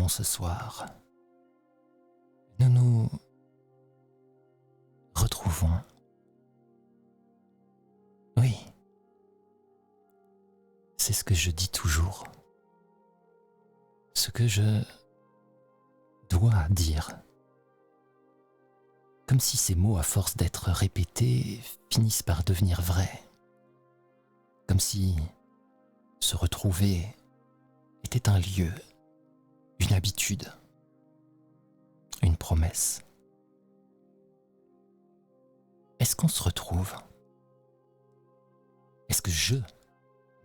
retrouvons ce soir. Nous nous retrouvons. Oui, c'est ce que je dis toujours. Ce que je dois dire. Comme si ces mots, à force d'être répétés, finissent par devenir vrais. Comme si se retrouver était un lieu, une habitude, une promesse. Est-ce qu'on se retrouve ? Est-ce que je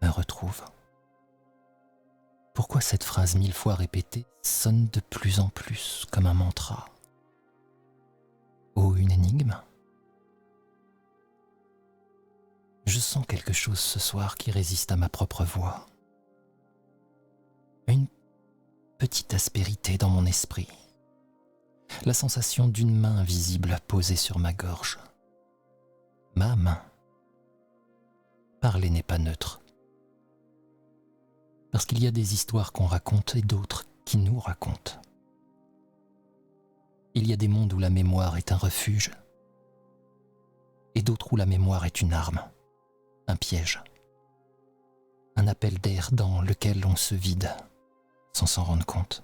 me retrouve ? Pourquoi cette phrase 1000 fois répétée sonne de plus en plus comme un mantra ? Oh, une énigme ? Je sens quelque chose ce soir qui résiste à ma propre voix. Une petite aspérité dans mon esprit. La sensation d'une main invisible posée sur ma gorge. Ma main. Parler n'est pas neutre. Parce qu'il y a des histoires qu'on raconte et d'autres qui nous racontent. Il y a des mondes où la mémoire est un refuge et d'autres où la mémoire est une arme, un piège, un appel d'air dans lequel on se vide sans s'en rendre compte.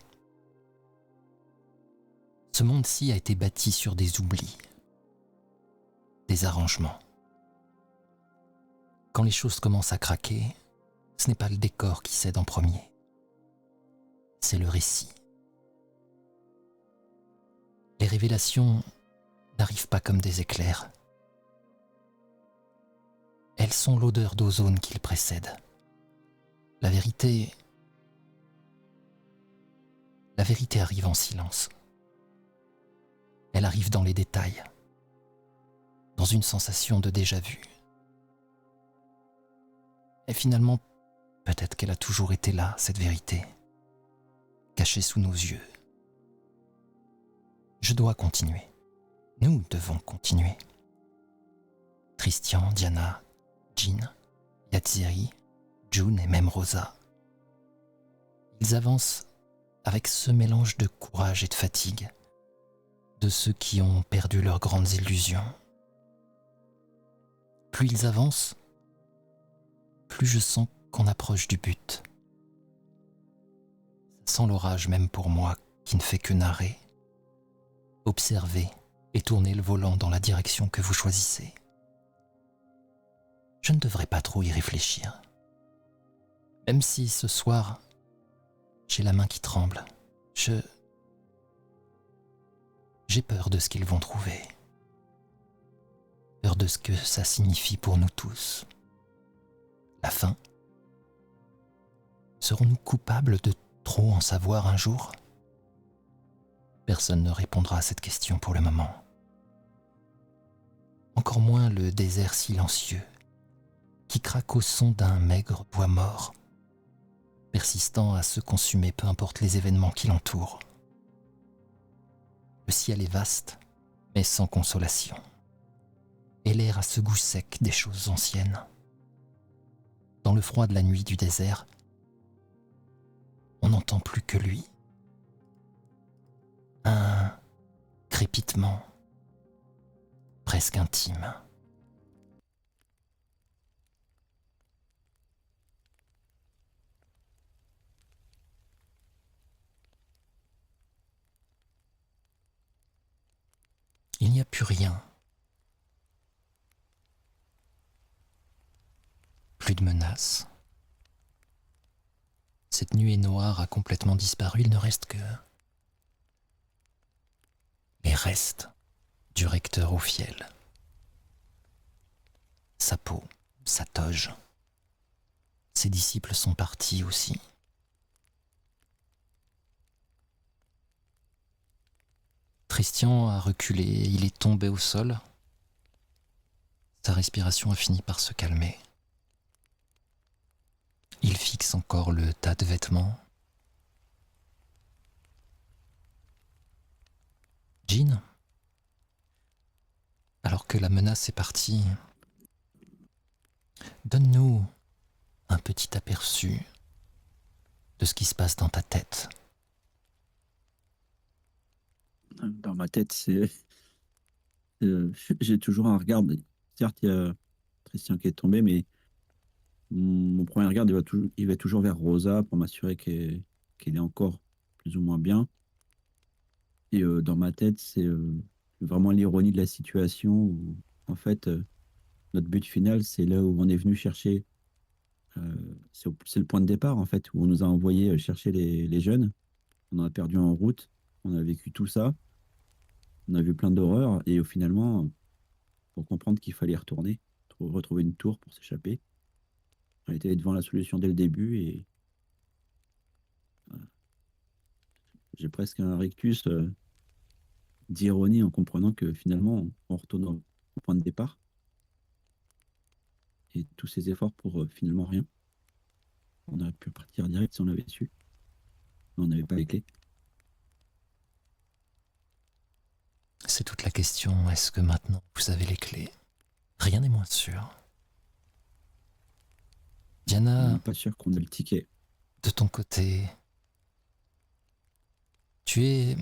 Ce monde-ci a été bâti sur des oublis, des arrangements. Quand les choses commencent à craquer, ce n'est pas le décor qui cède en premier, c'est le récit. Les révélations n'arrivent pas comme des éclairs. Elles sont l'odeur d'ozone qu'ils précèdent. La vérité arrive en silence. Elle arrive dans les détails, dans une sensation de déjà-vu. Et finalement, peut-être qu'elle a toujours été là, cette vérité, cachée sous nos yeux. Je dois continuer. Nous devons continuer. Tristian, Diana, Jean, Yatziri, June et même Rosa. Ils avancent avec ce mélange de courage et de fatigue, de ceux qui ont perdu leurs grandes illusions. Plus ils avancent, plus je sens qu'on approche du but. Ça sent l'orage même pour moi qui ne fait que narrer, observer et tourner le volant dans la direction que vous choisissez. Je ne devrais pas trop y réfléchir. Même si ce soir, j'ai la main qui tremble, j'ai peur de ce qu'ils vont trouver. Peur de ce que ça signifie pour nous tous. La fin ? Serons-nous coupables de trop en savoir un jour ? Personne ne répondra à cette question pour le moment. Encore moins le désert silencieux qui craque au son d'un maigre bois mort, persistant à se consumer peu importe les événements qui l'entourent. Le ciel est vaste, mais sans consolation, et l'air a ce goût sec des choses anciennes. Dans le froid de la nuit du désert, on n'entend plus que lui. Un crépitement presque intime. Il n'y a plus rien. Plus de menaces. Cette nuée noire a complètement disparu, il ne reste que les restes du recteur au fiel. Sa peau, sa toge. Ses disciples sont partis aussi. Tristian a reculé, il est tombé au sol. Sa respiration a fini par se calmer. Il fixe encore le tas de vêtements. Jean, alors que la menace est partie, donne-nous un petit aperçu de ce qui se passe dans ta tête. Dans ma tête, c'est j'ai toujours un regard. Certes, il y a Christian qui est tombé, mais mon premier regard, il va toujours vers Rosa pour m'assurer qu'elle est encore plus ou moins bien. Et dans ma tête, c'est vraiment l'ironie de la situation où, en fait, notre but final, c'est là où on est venu chercher. C'est le point de départ, en fait, où on nous a envoyé chercher les jeunes. On en a perdu en route. On a vécu tout ça. On a vu plein d'horreurs. Et finalement, pour comprendre qu'il fallait y retourner, retrouver une tour pour s'échapper, on était devant la solution dès le début. Et voilà, j'ai presque un rictus d'ironie en comprenant que finalement, on retourne au point de départ. Et tous ces efforts pour finalement rien. On aurait pu partir direct si on l'avait su. Mais on n'avait pas les clés. C'est toute la question, est-ce que maintenant vous avez les clés? Rien n'est moins sûr. Diana, Même pas sûr qu'on ait le ticket. de ton côté, tu es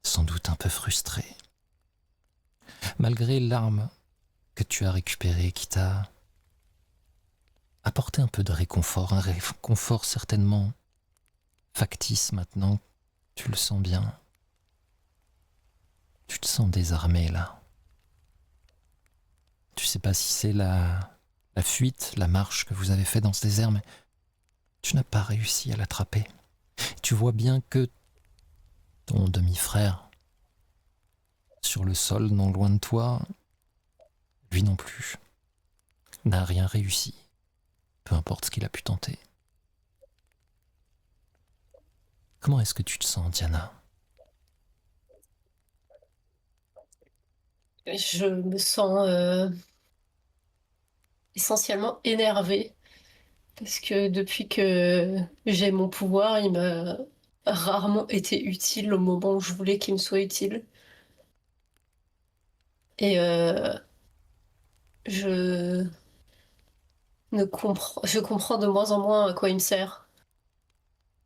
sans doute un peu frustré. Malgré l'arme que tu as récupérée qui t'a apporté un peu de réconfort, un réconfort certainement factice maintenant, tu le sens bien. Tu te sens désarmé là. Tu sais pas si c'est la fuite, la marche que vous avez fait dans ce désert, mais tu n'as pas réussi à l'attraper. Tu vois bien que ton demi-frère, sur le sol non loin de toi, lui non plus, n'a rien réussi, peu importe ce qu'il a pu tenter. Comment est-ce que tu te sens, Diana? Je me sens essentiellement énervée parce que depuis que j'ai mon pouvoir, il m'a rarement été utile au moment où je voulais qu'il me soit utile. Et je je comprends de moins en moins à quoi il me sert.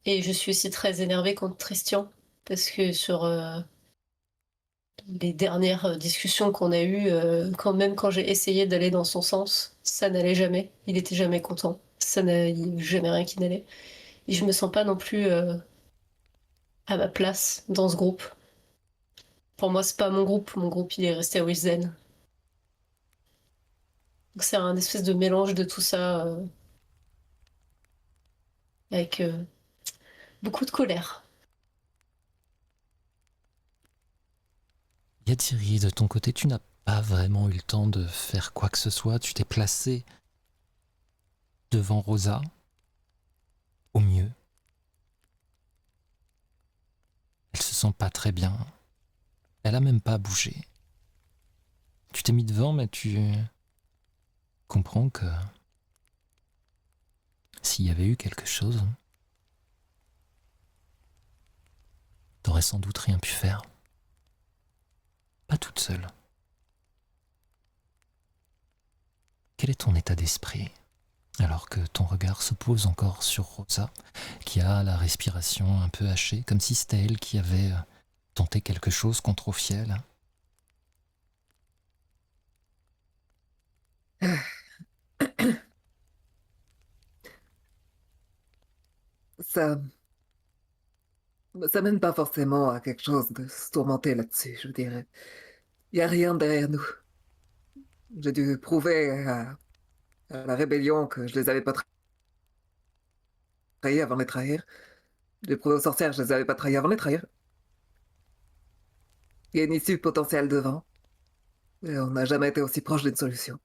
Et je suis aussi très énervée contre Christian parce que sur les dernières discussions qu'on a eues, quand même quand j'ai essayé d'aller dans son sens, ça n'allait jamais. Il était jamais content. Ça n'allait jamais rien qui n'allait. Et je me sens pas non plus à ma place dans ce groupe. Pour moi, c'est pas mon groupe. Mon groupe, il est resté à Wilzen. Donc c'est un espèce de mélange de tout ça avec beaucoup de colère. Yatiri, de ton côté, tu n'as pas vraiment eu le temps de faire quoi que ce soit. Tu t'es placé devant Rosa, au mieux. Elle se sent pas très bien. Elle a même pas bougé. Tu t'es mis devant, mais tu comprends que s'il y avait eu quelque chose, t'aurais sans doute rien pu faire. Pas toute seule. Quel est ton état d'esprit alors que ton regard se pose encore sur Rosa, qui a la respiration un peu hachée, comme si c'était elle qui avait tenté quelque chose contre Ophiel? Ça, ça mène pas forcément à quelque chose de se tourmenter là-dessus, je dirais. Il y a rien derrière nous. J'ai dû prouver à la rébellion que je les avais pas trahis avant de les trahir. J'ai prouvé aux sorcières que je les avais pas trahis avant de les trahir. Il y a une issue potentielle devant. Et on n'a jamais été aussi proche d'une solution.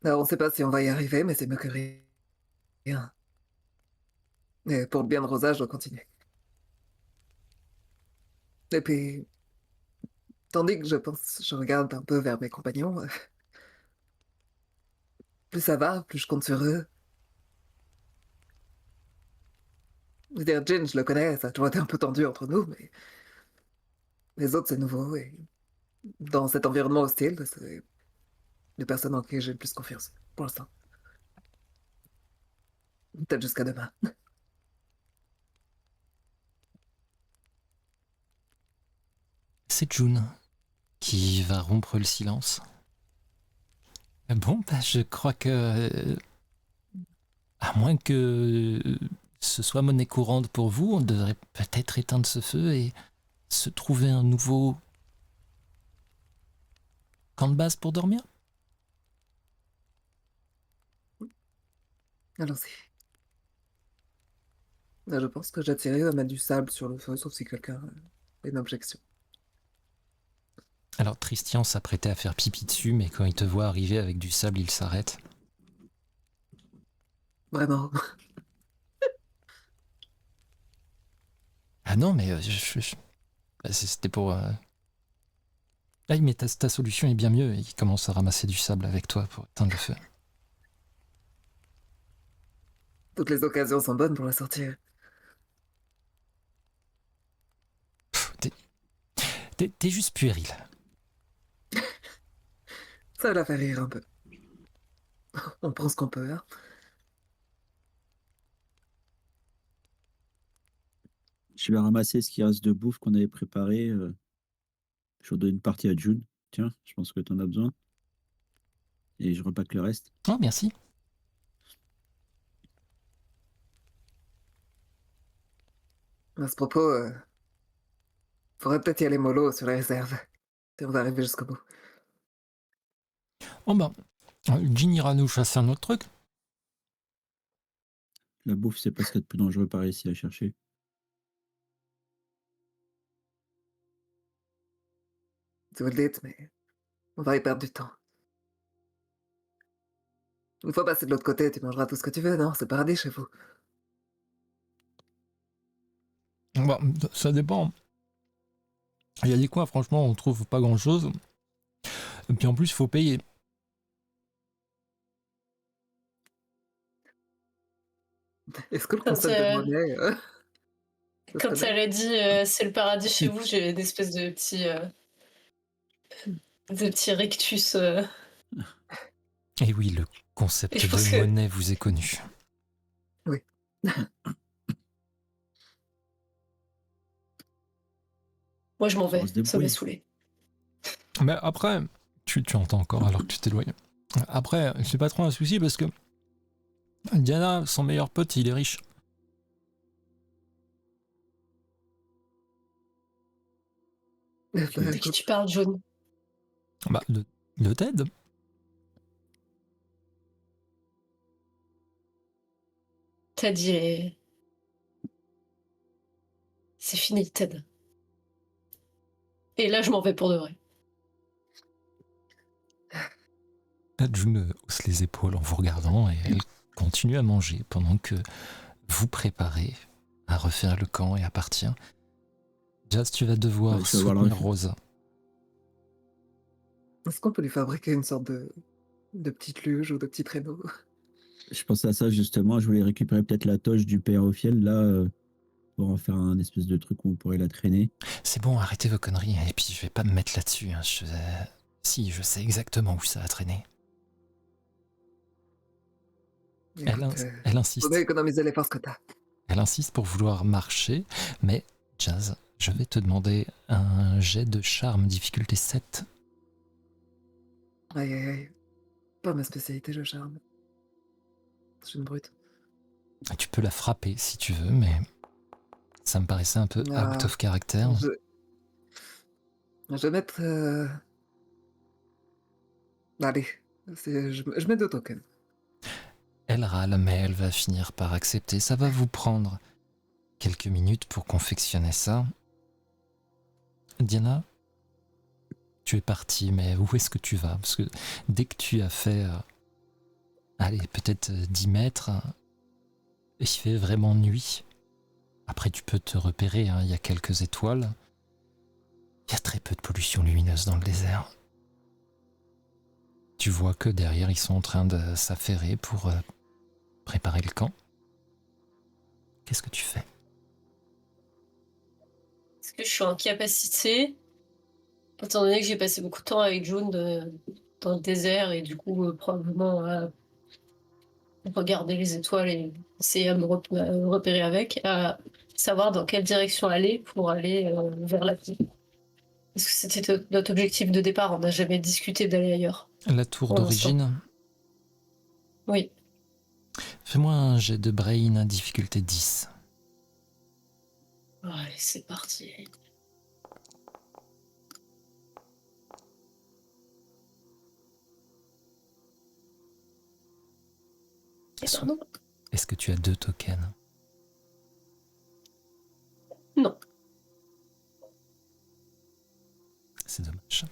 Alors on sait pas si on va y arriver, mais c'est mieux que rien. Et pour le bien de Rosa, je dois continuer. Et puis, tandis que je regarde un peu vers mes compagnons, plus ça va, plus je compte sur eux. Je veux dire, Jin, je le connais, ça a toujours été un peu tendu entre nous, mais les autres, c'est nouveau. Et dans cet environnement hostile, c'est les personnes en qui j'ai le plus confiance, pour l'instant. Peut-être jusqu'à demain. c'est June qui va rompre le silence. Bon, bah, je crois que, à moins que ce soit monnaie courante pour vous, on devrait peut-être éteindre ce feu et se trouver un nouveau camp de base pour dormir. Allons-y. Je pense que j'attirerai à mettre du sable sur le feu, sauf si quelqu'un a une objection. Alors Tristian s'apprêtait à faire pipi dessus, mais quand il te voit arriver avec du sable, il s'arrête. Vraiment. Ah non, mais bah, c'était pour... Ah, mais ta solution est bien mieux. Il commence à ramasser du sable avec toi pour éteindre le feu. Toutes les occasions sont bonnes pour la sortir. T'es juste puéril. Ça la fait rire un peu. On prend ce qu'on peut, hein. Je vais ramasser ce qui reste de bouffe qu'on avait préparé. Je redonne une partie à June. Tiens, je pense que tu en as besoin. Et je repack le reste. Oh, merci. À ce propos, faudrait peut-être y aller mollo sur les réserves. Et on va arriver jusqu'au bout. Oh ben, Jean ira nous chasser un autre truc. La bouffe, c'est pas ce qu'il y a de plus dangereux par ici à chercher. Si vous le dites, mais on va y perdre du temps. Une fois passé de l'autre côté, tu mangeras tout ce que tu veux, non? C'est paradis chez vous. Bah, ça dépend. Il y a des coins, franchement, on trouve pas grand-chose. Et puis en plus, il faut payer. Est-ce que le Quand, concept de monnaie... ça quand serait elle a dit c'est le paradis chez vous, j'ai une espèce de petit rictus. Et oui, le concept Et je pense de que- monnaie vous est connu. Oui. Moi, je m'en vais. On se Ça m'a débrouille. saoulé. Mais après, tu entends encore alors que tu t'éloignes. Après, c'est pas trop un souci parce que Diana, son meilleur pote, il est riche. Bah, De qui écoute, tu parles, Jaune? Bah, de Ted. T'as dit. C'est fini, Ted. Et là, je m'en vais pour de vrai. June hausse les épaules en vous regardant et elle continue à manger pendant que vous préparez à refaire le camp et à partir. Jazz, tu vas devoir Ouais, je vais voir soutenir le- Rosa. est-ce qu'on peut lui fabriquer une sorte de petite luge ou de petit traîneau? Je pensais à ça justement. Je voulais récupérer peut-être la toche du père Ophiel là pour en faire un espèce de truc où on pourrait la traîner. C'est bon, arrêtez vos conneries. Et puis je vais pas me mettre là-dessus. Hein. Si, je sais exactement où ça a traîné. Écoute, Elle insiste. faut bien économiser les forces que t'as. Elle insiste pour vouloir marcher, mais Jazz, je vais te demander un jet de charme difficulté 7. Aïe, aïe, aïe. Pas ma spécialité, le charme. Je suis une brute. Tu peux la frapper si tu veux, mais ça me paraissait un peu Ah, out of character. Je vais mettre... Allez, je mets 2 tokens. Elle râle, mais elle va finir par accepter. Ça va vous prendre quelques minutes pour confectionner ça. Diana, tu es partie, mais où est-ce que tu vas? Parce que dès que tu as fait, allez, peut-être 10 mètres, il fait vraiment nuit. Après, tu peux te repérer, hein, il y a quelques étoiles. Il y a très peu de pollution lumineuse dans le désert. Tu vois que derrière, ils sont en train de s'affairer pour préparer le camp. Qu'est-ce que tu fais? Est-ce que je suis en capacité, étant donné que j'ai passé beaucoup de temps avec June dans le désert et du coup, probablement à regarder les étoiles et essayer à me repérer avec, à savoir dans quelle direction aller pour aller vers la ville? Parce que c'était notre objectif de départ, on n'a jamais discuté d'aller ailleurs. La tour Pour l'instant. d'origine. Oui. Fais-moi un jet de brain difficulté 10. Allez, c'est parti. Et ben non. Est-ce que tu as 2 tokens? Non. C'est dommage.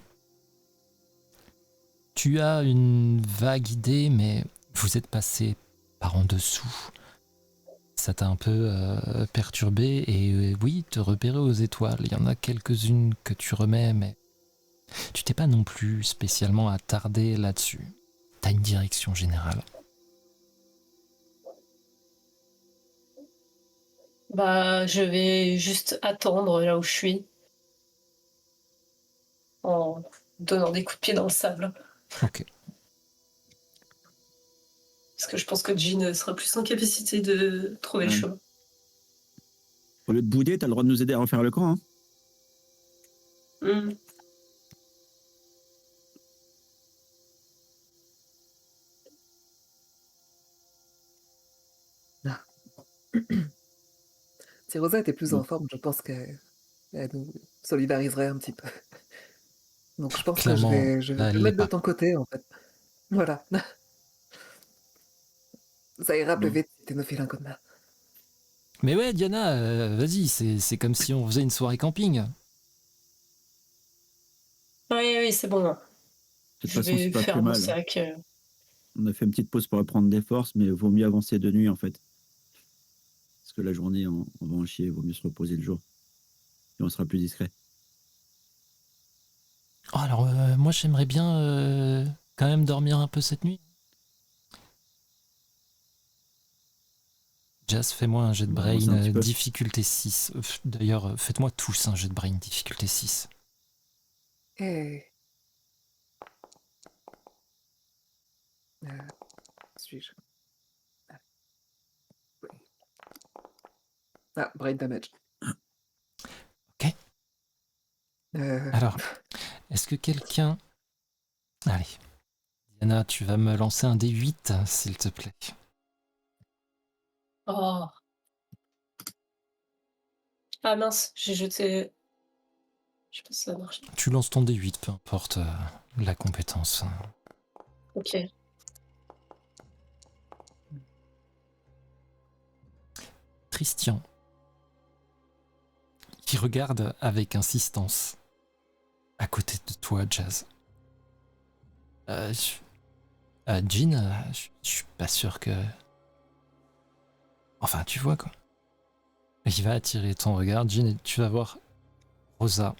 Tu as une vague idée, mais vous êtes passé par en dessous. Ça t'a un peu perturbé et oui, te repérer aux étoiles. Il y en a quelques-unes que tu remets, mais tu t'es pas non plus spécialement attardé là-dessus. T'as une direction générale. Bah, je vais juste attendre là où je suis. En donnant des coups de pied dans le sable. Ok. Parce que je pense que Jean sera plus en capacité de trouver le Ouais. chemin. Au lieu de bouder, t'as le droit de nous aider à refaire le camp. Hein. Hmm. Si Rosa était plus Bon. en forme, je pense qu'elle nous solidariserait un petit peu. Donc je pense Clairement, que je vais elle me l'est mettre de pas. ton côté, en fait. Voilà. Ça ira plus Bon. vite si tu nous files un coup de main. Mais ouais, Diana, vas-y, c'est comme si on faisait une soirée camping. Oui, c'est bon. De toute Je façon, c'est vais pas plus faire mon mal. sac. On a fait une petite pause pour reprendre des forces, mais vaut mieux avancer de nuit en fait. Parce que la journée, on va en chier, vaut mieux se reposer le jour. Et on sera plus discret. Oh, alors, moi, j'aimerais bien quand même dormir un peu cette nuit. Jazz, fais-moi un jet de On va brain avancer un petit peu. difficulté 6. D'ailleurs, faites-moi tous un jet de brain difficulté 6. Et... suis-je? Oui. Ah, brain damage. Ok. Euh, Alors, est-ce que quelqu'un... Allez. Diana, tu vas me lancer un D8, s'il te plaît. Oh. Ah mince, j'ai jeté. Je sais pas si ça marche. Tu lances ton D8, peu importe la compétence. Ok. Christian, qui regarde avec insistance à côté de toi, Jazz. Jean, je suis pas sûr que... Enfin, tu vois quoi. Il va attirer ton regard, Jean, et tu vas voir Rosa.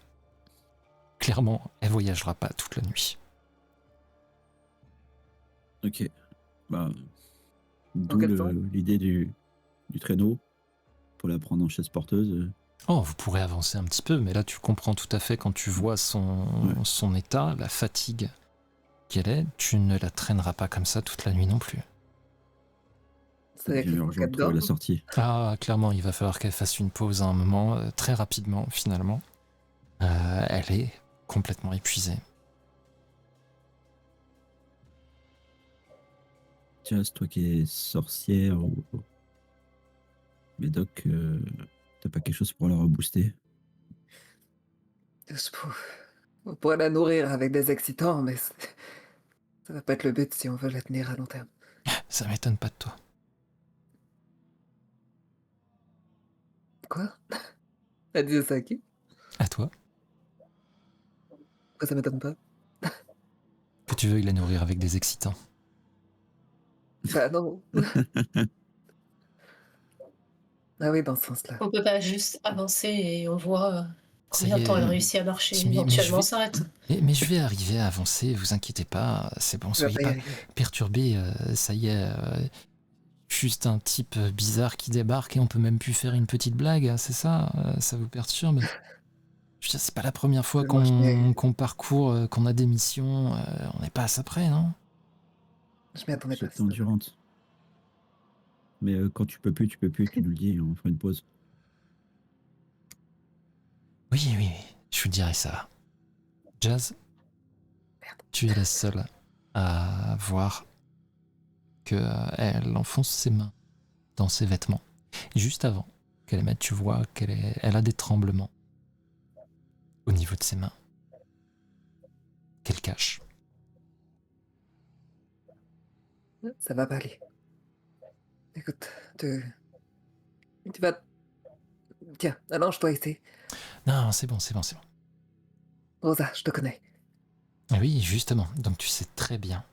Clairement, elle voyagera pas toute la nuit. Ok. Bah, En quel temps l'idée du traîneau pour la prendre en chaise porteuse. Oh, vous pourrez avancer un petit peu, mais là tu comprends tout à fait quand tu vois son état, la fatigue qu'elle est, tu ne la traîneras pas comme ça toute la nuit non plus. C'est-à-dire qu'il faut urgent qu'elle de trouver dorme. la sortie. Ah, clairement, il va falloir qu'elle fasse une pause à un moment, très rapidement finalement. Elle est complètement épuisée. Jazz, toi qui es sorcière ou Médoc, t'as pas quelque chose pour la rebooster? On pourrait la nourrir avec des excitants, mais ça va pas être le but si on veut la tenir à long terme. Ça m'étonne pas de toi. Quoi? Elle disait ça à qui? À toi? Pourquoi ça m'étonne pas? Que tu veuilles la nourrir avec des excitants. Bah non. Ah oui, dans ce sens-là. On peut pas juste avancer et on voit Ça combien y de temps elle est, réussit à marcher. mais je Éventuellement, on vais- s'arrête. Mais je vais arriver à avancer, vous inquiétez pas, c'est bon, Tu vas soyez pas y pas arriver. perturbés, ça y est, juste un type bizarre qui débarque et on peut même plus faire une petite blague, hein, c'est ça? Ça vous perturbe? Je veux dire, c'est pas la première fois Moi, qu'on parcourt, qu'on a des missions, on n'est pas à ça près, non? je m'y attendais pas. T'es endurante. Mais quand tu peux plus, tu nous le dis, on fera une pause. Oui, je vous dirai ça. Jazz, tu es la seule à voir qu'elle enfonce ses mains dans ses vêtements. Et juste avant qu'elle les mette, tu vois elle a des tremblements au niveau de ses mains qu'elle cache. Ça va pas aller. Écoute, tu vas... Tiens, allonge-toi ici. Non, c'est bon. Rosa, je te connais. Oui, justement. Donc tu sais très bien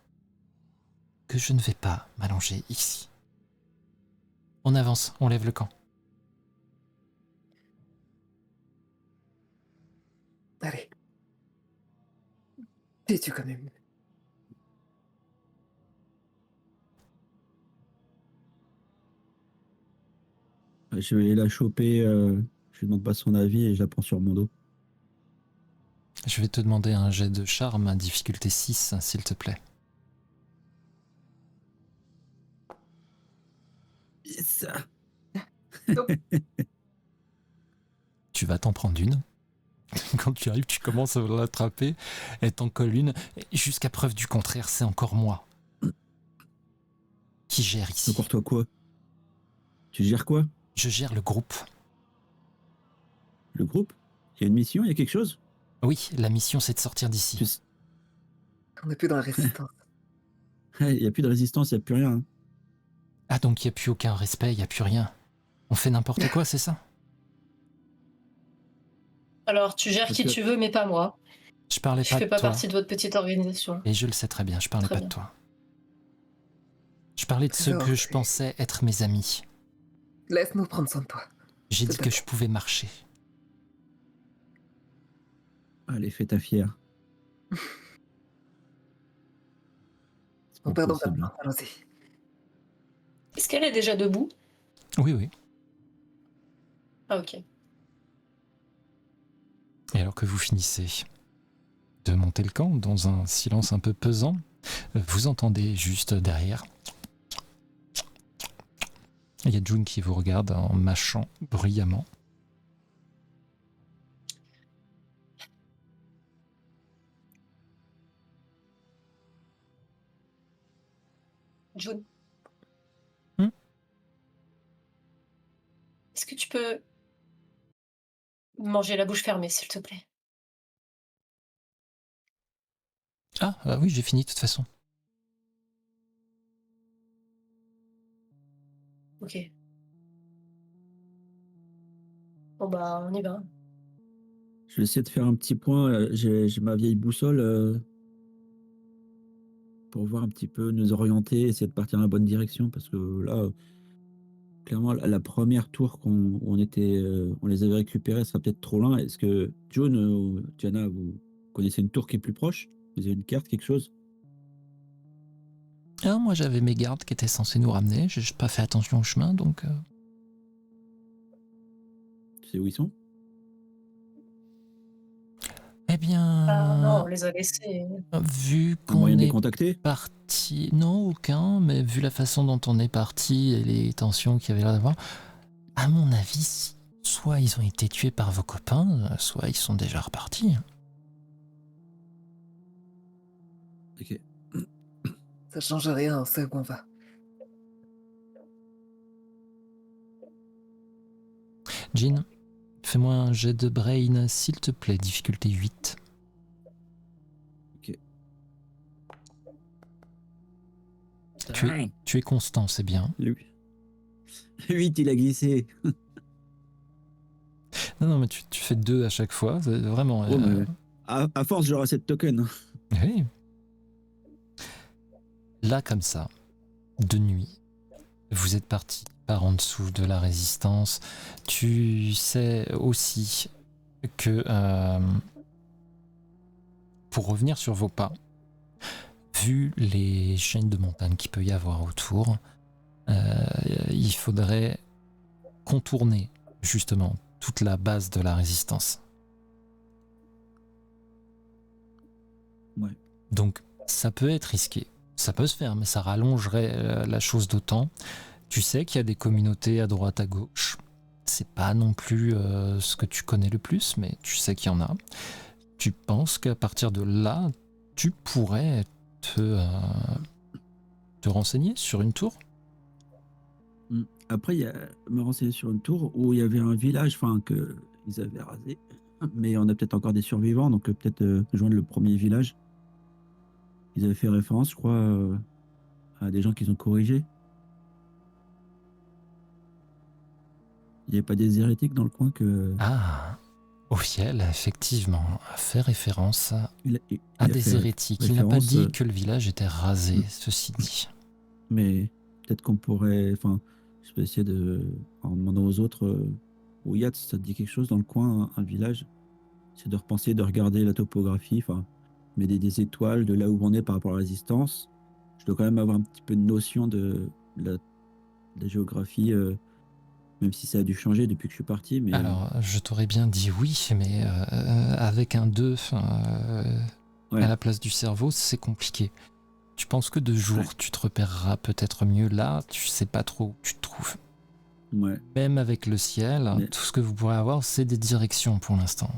que je ne vais pas m'allonger ici. On avance, on lève le camp. Allez. Dis-tu quand même. Je vais la choper, je lui demande pas son avis et je la prends sur mon dos. Je vais te demander un jet de charme à difficulté 6, s'il te plaît. Yes. Tu vas t'en prendre une. Quand tu arrives, tu commences à l'attraper, elle t'en colle une. Jusqu'à preuve du contraire, c'est encore moi qui gère ici. Encore toi quoi? Tu gères quoi? Je gère le groupe. Le groupe? Il y a une mission, il y a quelque chose? Oui, la mission, c'est de sortir Tu d'ici. sais- On n'est plus dans la résistance. Il n'y a plus de résistance, il n'y a plus rien. Hein. Ah, donc il n'y a plus aucun respect, il n'y a plus rien. On fait n'importe quoi, c'est ça? Alors, tu gères qui Ok. tu veux, mais pas moi. Je parlais Je pas fais de pas toi. partie de votre petite organisation. Et je le sais très bien, je parlais Très pas bien. de toi. Je parlais de ceux Alors, que je pensais être mes amis. Laisse-nous prendre soin de toi. J'ai S'il dit te que plaît. je pouvais marcher. Allez, fais ta fière. C'est On pas perd donc possible. temps. Allons-y. Est-ce qu'elle est déjà debout? Oui. Ah, ok. Et alors que vous finissez de monter le camp dans un silence un peu pesant, vous entendez juste derrière. Il y a June qui vous regarde en mâchant bruyamment. June. Hmm? Est-ce que tu peux manger la bouche fermée, s'il te plaît? Ah, oui, j'ai fini de toute façon. Ok. Bon bah, on y va. Je vais essayer de faire un petit point. J'ai ma vieille boussole pour voir un petit peu, nous orienter, essayer de partir dans la bonne direction. Parce que là, clairement, la première tour on les avait récupérées sera peut-être trop loin. Est-ce que June ou Diana, vous connaissez une tour qui est plus proche? Vous avez une carte, quelque chose? Ah, moi j'avais mes gardes qui étaient censés nous ramener, j'ai pas fait attention au chemin, donc... Tu sais où ils sont? Eh bien... Ah non, on les a laissés. Vu Un moyen qu'on de les est contacter? parti... Non, aucun, mais vu la façon dont on est parti et les tensions qu'il y avait là d'avoir, à mon avis, soit ils ont été tués par vos copains, soit ils sont déjà repartis. Ok. Ça change rien, on sait où on va. Jean, fais-moi un jet de brain, s'il te plaît, difficulté 8. Ok. Tu es constant, c'est bien. Lui. 8, il a glissé. Non, mais tu fais 2 à chaque fois, vraiment. Oh, mais à force, j'aurai 7 tokens. Oui. Là, comme ça, de nuit, vous êtes parti par en dessous de la résistance. Tu sais aussi que pour revenir sur vos pas, vu les chaînes de montagne qu'il peut y avoir autour, il faudrait contourner justement toute la base de la résistance. Ouais. Donc ça peut être risqué, ça peut se faire, mais ça rallongerait la chose d'autant. Tu sais qu'il y a des communautés à droite, à gauche. C'est pas non plus ce que tu connais le plus, mais tu sais qu'il y en a. tu penses qu'à partir de là, tu pourrais te renseigner sur une tour? Après, il y a me renseigner sur une tour où il y avait un village, enfin, qu'ils avaient rasé. Mais on a peut-être encore des survivants, donc peut-être joindre le premier village. Ils avaient fait référence, je crois, à des gens qu'ils ont corrigés. Il n'y avait pas des hérétiques dans le coin que. Ah, Ophiel a effectivement fait référence Il à a des fait hérétiques. Il n'a pas référence, dit que le village était rasé, Mm. ceci dit. mais peut-être qu'on pourrait. Enfin, je peux essayer en demandant aux autres, au Yat, si ça te dit quelque chose dans le coin, un village. C'est de repenser, de regarder la topographie, enfin, mais des étoiles, de là où on est par rapport à la résistance. Je dois quand même avoir un petit peu de notion de la géographie, même si ça a dû changer depuis que je suis parti. Mais Alors, je t'aurais bien dit oui, mais avec un 2 ouais, à la place du cerveau, c'est compliqué. Tu penses que de jour, Ouais. tu te repéreras peut-être mieux là, tu sais pas trop où tu te trouves. ouais. Même avec le ciel, Mais- tout ce que vous pourrez avoir, c'est des directions pour l'instant.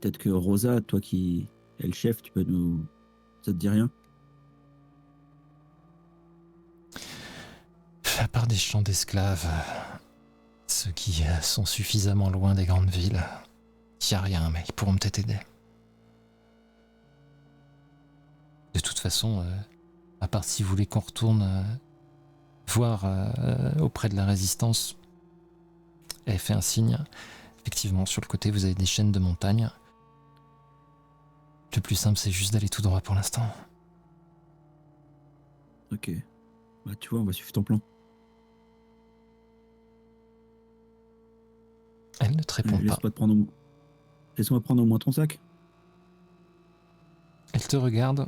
Peut-être que Rosa, toi qui es le chef, tu peux nous. Ça te dit rien? À part des champs d'esclaves, ceux qui sont suffisamment loin des grandes villes, il n'y a rien, mais ils pourront peut-être aider. De toute façon, à part si vous voulez qu'on retourne voir auprès de la résistance, elle fait un signe. Effectivement, sur le côté, vous avez des chaînes de montagne. Le plus simple, c'est juste d'aller tout droit pour l'instant. Ok. Bah, tu vois, on va suivre ton plan. Elle ne te répond pas. Laisse-moi te prendre Laisse-moi prendre au moins ton sac. Elle te regarde.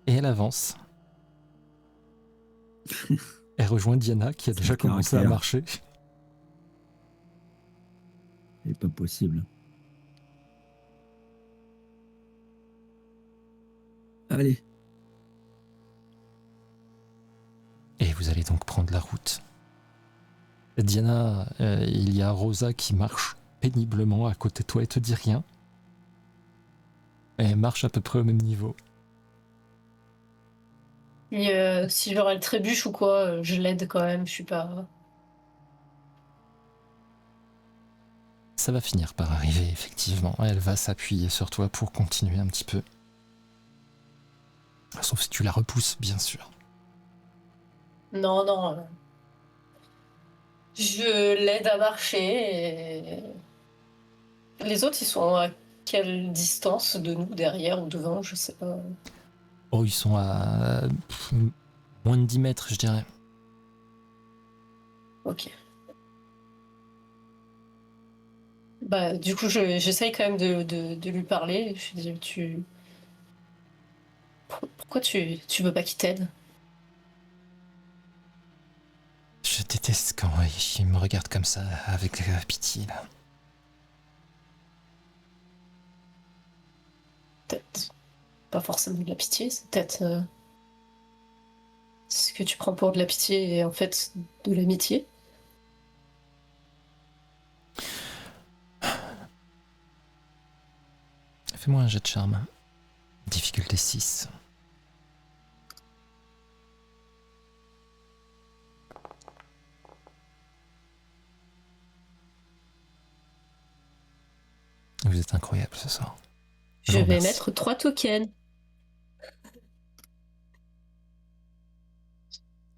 Et elle avance. Elle rejoint Diana, qui a C'est déjà le commencé à caractère. marcher. C'est pas possible. Allez. Et vous allez donc prendre la route. Diana, il y a Rosa qui marche péniblement à côté de toi et te dit rien. Et elle marche à peu près au même niveau. Et si genre elle trébuche ou quoi, je l'aide quand même, je suis pas. Ça va finir par arriver, effectivement. Elle va s'appuyer sur toi pour continuer un petit peu. Sauf si tu la repousses, bien sûr. Non, non. Je l'aide à marcher et les autres, ils sont à quelle distance de nous, derrière ou devant, je sais pas. Oh, ils sont à moins de 10 mètres, je dirais. Ok. Bah, du coup, j'essaye quand même de lui parler. Je lui dis, pourquoi tu veux pas qu'il t'aide? Je déteste quand il me regarde comme ça, avec pitié, là. Peut-être pas forcément de la pitié, c'est peut-être ce que tu prends pour de la pitié et en fait de l'amitié. Fais-moi un jet de charme. Difficulté 6. Vous êtes incroyable ce soir. Je vous vais remercie. mettre 3 tokens.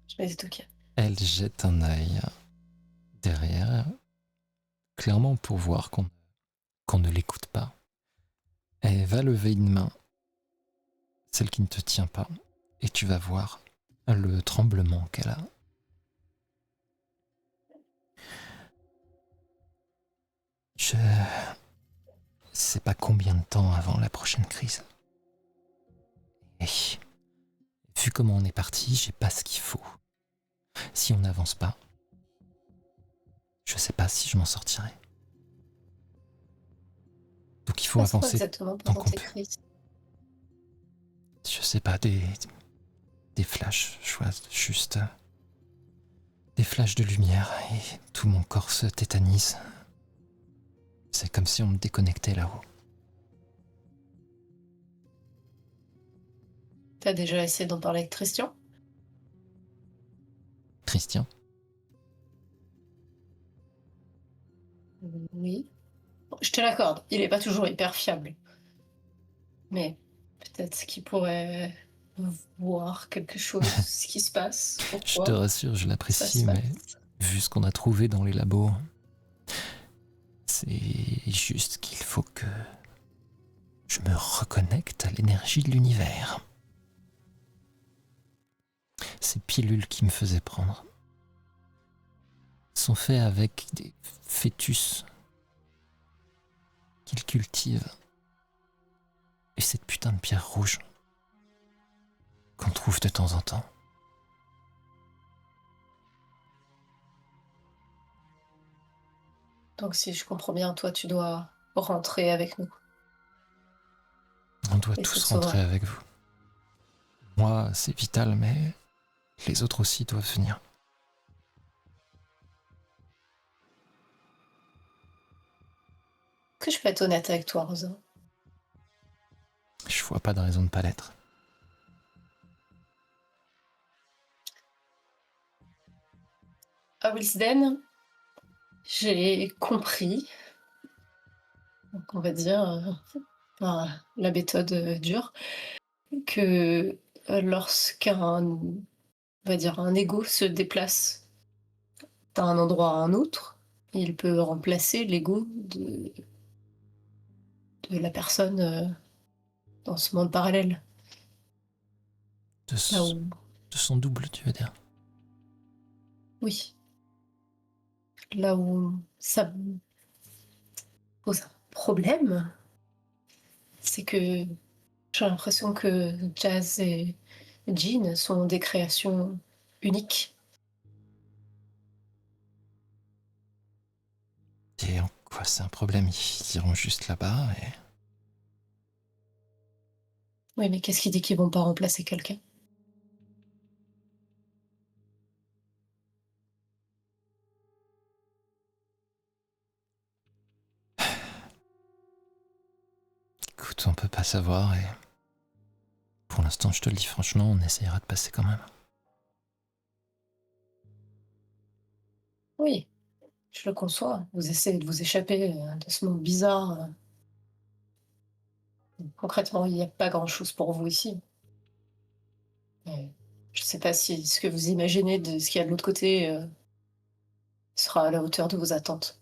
Je mets des tokens. Elle jette un œil derrière, clairement pour voir qu'on ne l'écoute pas. Elle va lever une main, celle qui ne te tient pas, et tu vas voir le tremblement qu'elle a. Je sais pas combien de temps avant la prochaine crise. Et vu comment on est parti, j'ai pas ce qu'il faut. Si on n'avance pas, je sais pas si je m'en sortirai. Donc il faut Passe quoi avancer exactement tant pendant qu'on tes peut. crises? Je sais pas, des flashs, je vois juste des flashs de lumière et tout mon corps se tétanise. C'est comme si on me déconnectait là-haut. T'as déjà essayé d'en parler avec Christian? Christian? Oui. Bon, je te l'accorde, il est pas toujours hyper fiable. Mais peut-être qu'il pourrait voir quelque chose, ce qui se passe, Je te pourquoi rassure, je ça l'apprécie, se mais passe. vu ce qu'on a trouvé dans les labos, c'est juste qu'il faut que je me reconnecte à l'énergie de l'univers. Ces pilules qui me faisaient prendre sont faites avec des fœtus qu'ils cultivent. Et cette putain de pierre rouge qu'on trouve de temps en temps. Donc si je comprends bien, toi tu dois rentrer avec nous. On doit Et tous c'est rentrer sauvage. avec vous. Moi, c'est vital, mais les autres aussi doivent venir. Que je peux être honnête avec toi, Rosa? Je vois pas de raison de pas l'être. À Wilsden, j'ai compris, donc on va dire, par la méthode dure, que lorsqu'un, on va dire, un ego se déplace d'un endroit à un autre, il peut remplacer l'ego de la personne dans ce monde parallèle. De, Là s- où, de son double, tu veux dire. oui, là où ça pose un problème, c'est que j'ai l'impression que Jazz et Jean sont des créations uniques. Et en quoi c'est un problème? Ils iront juste là-bas et... Oui, mais qu'est-ce qui dit qu'ils vont pas remplacer quelqu'un? Écoute, on peut pas savoir et... Pour l'instant, je te le dis franchement, on essayera de passer quand même. Oui, je le conçois. Vous essayez de vous échapper de ce monde bizarre. Concrètement, il n'y a pas grand-chose pour vous ici. Mais je sais pas si ce que vous imaginez de ce qu'il y a de l'autre côté sera à la hauteur de vos attentes.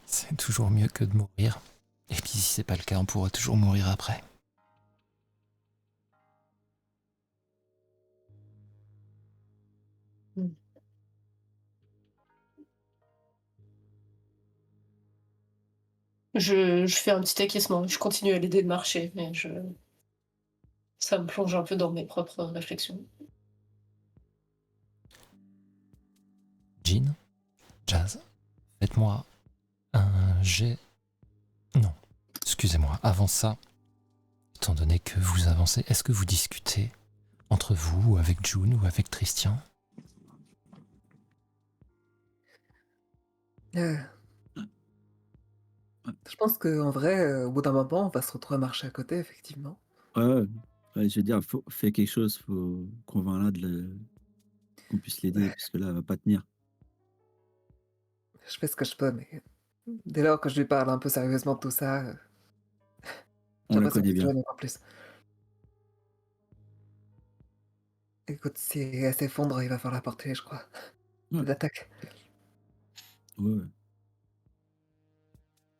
C'est toujours mieux que de mourir. Et puis si c'est pas le cas, on pourra toujours mourir après. Hmm. Je fais un petit acquiescement. Je continue à l'aider de marcher, mais ça me plonge un peu dans mes propres réflexions. Jean, Jazz, faites-moi un jet... Non, excusez-moi, avant ça, étant donné que vous avancez, est-ce que vous discutez entre vous, ou avec June, ou avec Christian? Euh, je pense qu'en vrai, au bout d'un moment, on va se retrouver à marcher à côté, effectivement. Ouais, ouais, je veux dire, fais quelque chose, faut convainc-la qu'on puisse l'aider, parce que là, elle va pas tenir. Je fais ce que je peux, mais dès lors que je lui parle un peu sérieusement de tout ça, j'ai On la l'impression connaît qu'il bien. s'éloigne encore plus. Écoute, si elle s'effondre, il va falloir la porter, je crois. Ouais. L'attaque. Ouais,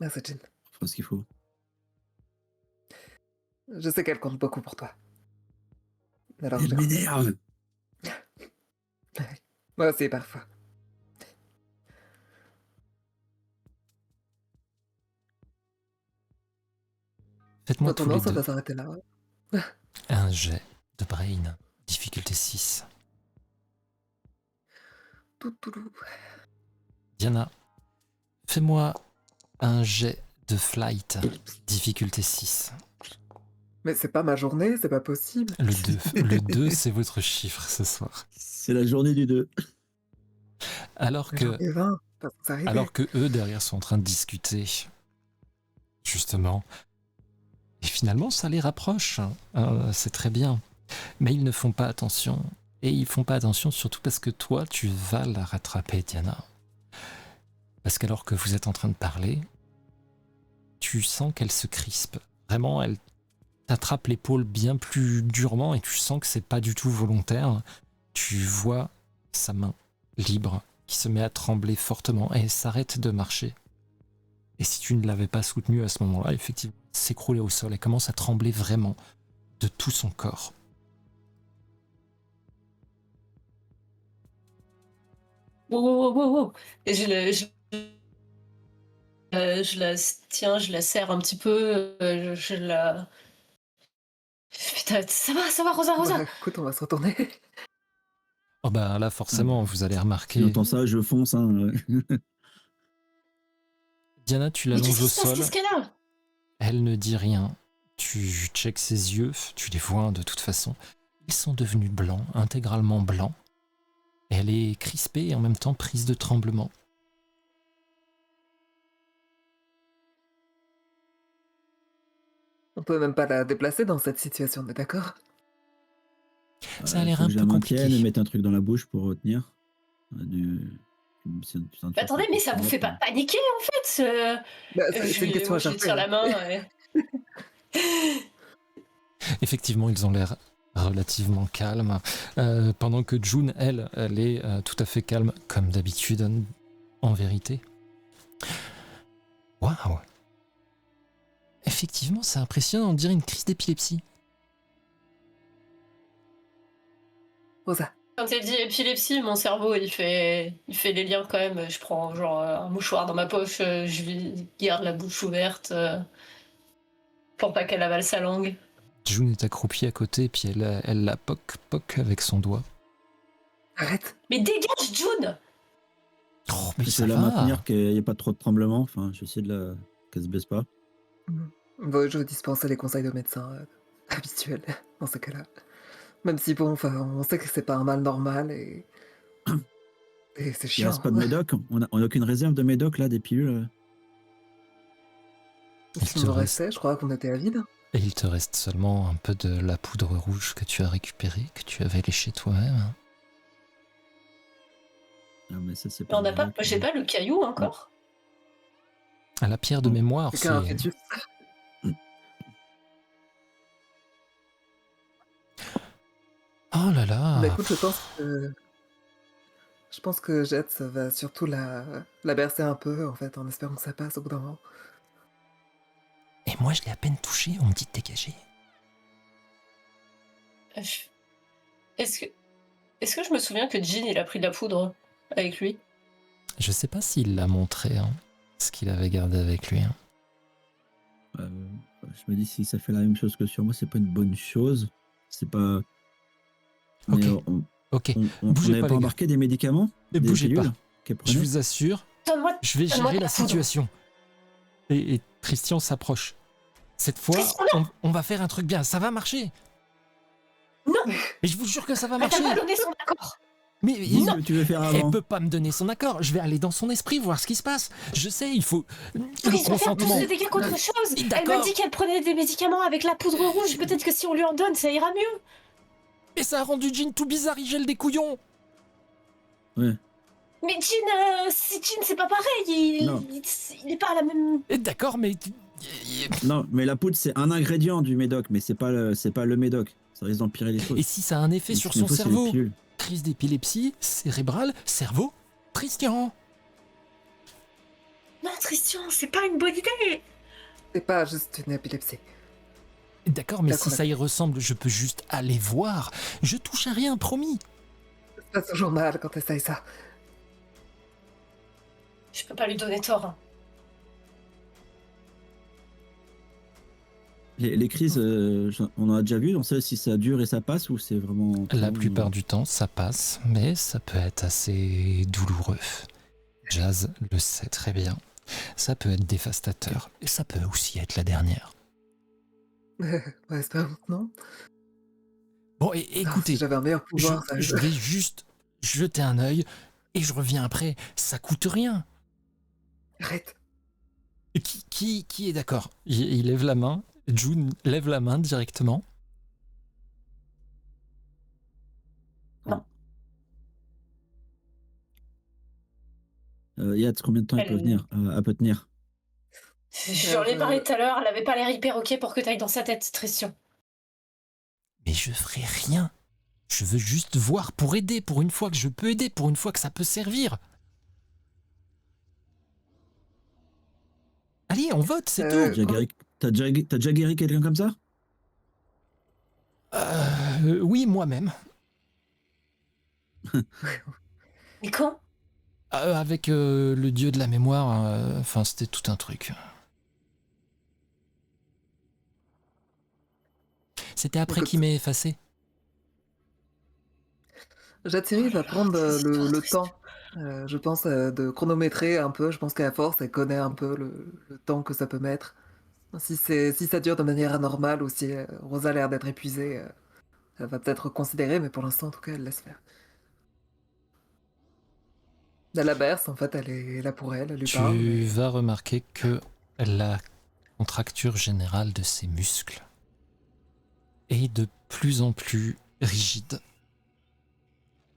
Merci, Jean. on fera ce qu'il faut. Je sais qu'elle compte beaucoup pour toi. Alors je Elle les crois. m'énerve. Moi aussi, parfois. Faites-moi tous Attends, les ça deux va s'arrêter là. un jet de brain, difficulté 6. Toutoulou. Diana, fais-moi un jet de flight, difficulté 6. Mais c'est pas ma journée, c'est pas possible. Le 2, c'est votre chiffre ce soir. C'est la journée du 2. Alors J'en que ai 20. Parce que ça arrivait. Alors que eux, derrière, sont en train de discuter. Justement. Et finalement, ça les rapproche. C'est très bien. Mais ils ne font pas attention. Et ils font pas attention surtout parce que toi, tu vas la rattraper, Diana. Parce qu'alors que vous êtes en train de parler, tu sens qu'elle se crispe. Vraiment, elle t'attrape l'épaule bien plus durement et tu sens que c'est pas du tout volontaire. Tu vois sa main libre qui se met à trembler fortement et elle s'arrête de marcher. Et si tu ne l'avais pas soutenue à ce moment-là, effectivement, elle s'écroulait au sol et commence à trembler vraiment de tout son corps. Wow, wow, wow, wow. Et je la tiens, je la serre un petit peu, je la... Putain, ça va, Rosa, Rosa. Bah, écoute, on va se retourner. Oh bah là, forcément, vous allez Si remarquer. j'entends ça, je fonce. Hein. Diana, tu Mais l'allonges qu'est-ce au qui se passe? sol. Qu'est-ce qu'elle a? Elle ne dit rien. Tu checkes ses yeux, tu les vois hein, de toute façon. Ils sont devenus blancs, intégralement blancs. Elle est crispée et en même temps prise de tremblement. On peut même pas la déplacer dans cette situation, on est d'accord? Ça a Il l'air faut un que je peu la maintienne et compliqué. mettre un truc dans la bouche pour retenir. Bah, attendez, mais ça vous fait pas paniquer en fait? Bah, c'est une question Moi, à je lui chaque tire fois. la main. Effectivement, ils ont l'air relativement calmes. Pendant que June, elle est tout à fait calme, comme d'habitude, en vérité. Waouh! Effectivement, c'est impressionnant, on dirait une crise d'épilepsie. Rosa, Quand elle dit épilepsie, mon cerveau il fait les liens quand même. Je prends genre un mouchoir dans ma poche, je lui garde la bouche ouverte pour pas qu'elle avale sa langue. June est accroupie à côté, puis elle la poque avec son doigt. arrête. Mais dégage, June! Oh, mais Je ça vais la va! maintenir, qu'il n'y ait pas trop de tremblement. Enfin, j'essaie qu'elle se baisse pas. Bon, je dispense les conseils de médecin habituels dans ce cas-là. Même si bon, enfin, on sait que c'est pas un mal normal et c'est Il chiant. reste pas de médoc. On a aucune réserve de médoc là, des pilules. Il S'il te nous reste- restait, je crois qu'on était à vide. Et il te reste seulement un peu de la poudre rouge que tu as récupérée, que tu avais léchée toi-même. Ah, mais ça, c'est Mais on n'a pas, médoc, j'ai pas le caillou encore. À la pierre de Oh. mémoire, C'est qu'un c'est... fœtus. Oh là Bah là! écoute, je pense que Jet ça va surtout la bercer un peu, en fait, en espérant que ça passe au bout d'un moment. Et moi, je l'ai à peine touché, on me dit de dégager. Est-ce que je me souviens que Jean il a pris de la poudre avec lui? Je sais pas s'il l'a montré, hein, ce qu'il avait gardé avec lui. Hein. Je me dis, si ça fait la même chose que sur moi, c'est pas une bonne chose. C'est pas. Mais Ok. Ok, bougez n'avait pas, pas les embarqué des médicaments, Ne des bougez pilules pas. qu'elle Je prenait. vous assure, Donne-moi. je vais Donne-moi gérer de la la poudre. situation. Et Christian s'approche. Cette fois, Christian, non. on va faire un truc bien. Ça va marcher. Non. Mais je vous jure que ça va Elle t'a marcher. pas donné son accord. Mais Dis non, ce que tu veux faire elle avant. peut pas me donner son accord. Je vais aller dans son esprit, voir ce qui se passe. Je sais, il faut Ils le vont faire consentement. plus de dégâts qu'autre chose. Elle D'accord. m'a dit qu'elle prenait des médicaments avec la poudre rouge. Peut-être que si on lui en donne, ça ira mieux. Mais ça a rendu Jean tout bizarre, il gèle des couillons. Ouais. Mais Jean, c'est pas pareil. Non. Il est pas à la même. Et d'accord, mais Non, mais la poudre, c'est un ingrédient du médoc, mais c'est pas le médoc. Ça risque d'empirer les choses. et si ça a un effet sur Ce qu'il son faut, c'est les cerveau? pilules. Crise d'épilepsie, cérébrale, cerveau, Christian. Non, Christian, c'est pas une bonne idée. C'est pas juste une épilepsie. D'accord, mais D'accord, si ça y ressemble, je peux juste aller voir. Je touche à rien, promis. Ça se passe toujours mal quand t'essayes ça. Je peux pas lui donner tort. Hein. Les crises, on en a déjà vu. On sait si ça dure et ça passe ou c'est vraiment. La plupart du temps, ça passe, mais ça peut être assez douloureux. Jazz le sait très bien. Ça peut être dévastateur, et ça peut aussi être la dernière. Ouais, espérons que non. Bon, et Ah, écoutez, si j'avais un meilleur pouvoir, ça je vais juste jeter un œil. et je reviens après. Ça coûte rien. Arrête. Et qui est d'accord? Il lève la main. June lève la main directement. Yad, combien de temps elle peut Elle- venir Elle peut tenir. J'en ai parlé tout à l'heure, elle avait pas l'air hyper ok pour que t'ailles dans sa tête, Tristian. Mais je ferai rien. Je veux juste voir pour aider, pour une fois que je peux aider, pour une fois que ça peut servir. Allez, on vote, c'est Euh, tout. T'as déjà guéri quelqu'un comme ça? Oui, moi-même. Mais quand? Avec le dieu de la mémoire, enfin, c'était tout un truc. C'était après Écoute. qu'il m'ait effacé. Jatiri va prendre le temps, je pense, de chronométrer un peu. Je pense qu'à force, elle connaît un peu le temps que ça peut mettre. Si ça dure de manière anormale ou si Rosa a l'air d'être épuisée, elle va peut-être considérer, mais pour l'instant, en tout cas, elle laisse faire. Elle la berce, en fait, elle est là pour elle lui parle. Tu Mais... vas remarquer que la contracture générale de ses muscles est de plus en plus rigide.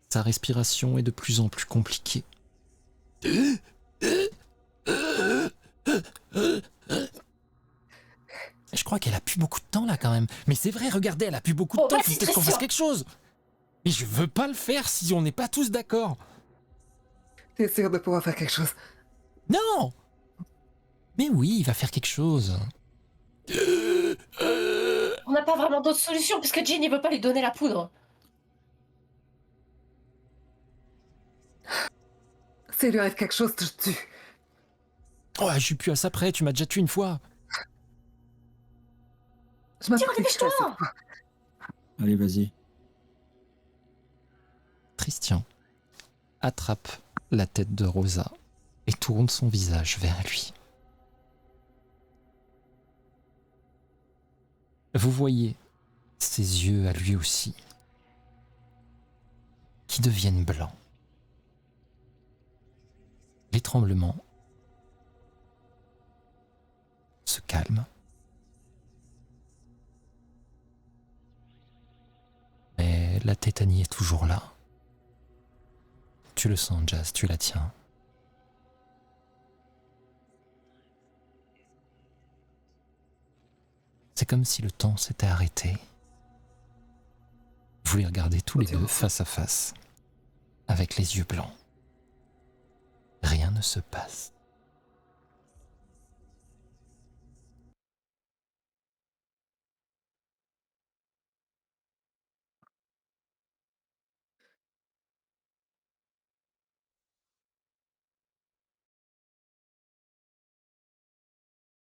Sa respiration est de plus en plus compliquée. Je crois qu'elle a plus beaucoup de temps là quand même. Mais c'est vrai, regardez, elle a plus beaucoup de Bon, temps. vas-y, Faut peut-être qu'on fasse Christian. quelque chose. Mais je veux pas le faire si on n'est pas tous d'accord. T'es sûr de pouvoir faire quelque chose? Non. Mais oui, il va faire quelque chose. On n'a pas vraiment d'autre solution puisque Jean, il veut pas lui donner la poudre. S'il lui arrive quelque chose, je te tue. Oh, je suis plus à ça près, tu m'as déjà tué une fois. Je m'appliquerai dépêche-toi. cette fois. Allez, vas-y. Christian attrape la tête de Rosa et tourne son visage vers lui. Vous voyez ses yeux à lui aussi, qui deviennent blancs. Les tremblements se calment. Mais la tétanie est toujours là. Tu le sens, Jazz, tu la tiens. C'est comme si le temps s'était arrêté. Vous les regardez tous les deux face à face, avec les yeux blancs. Rien ne se passe.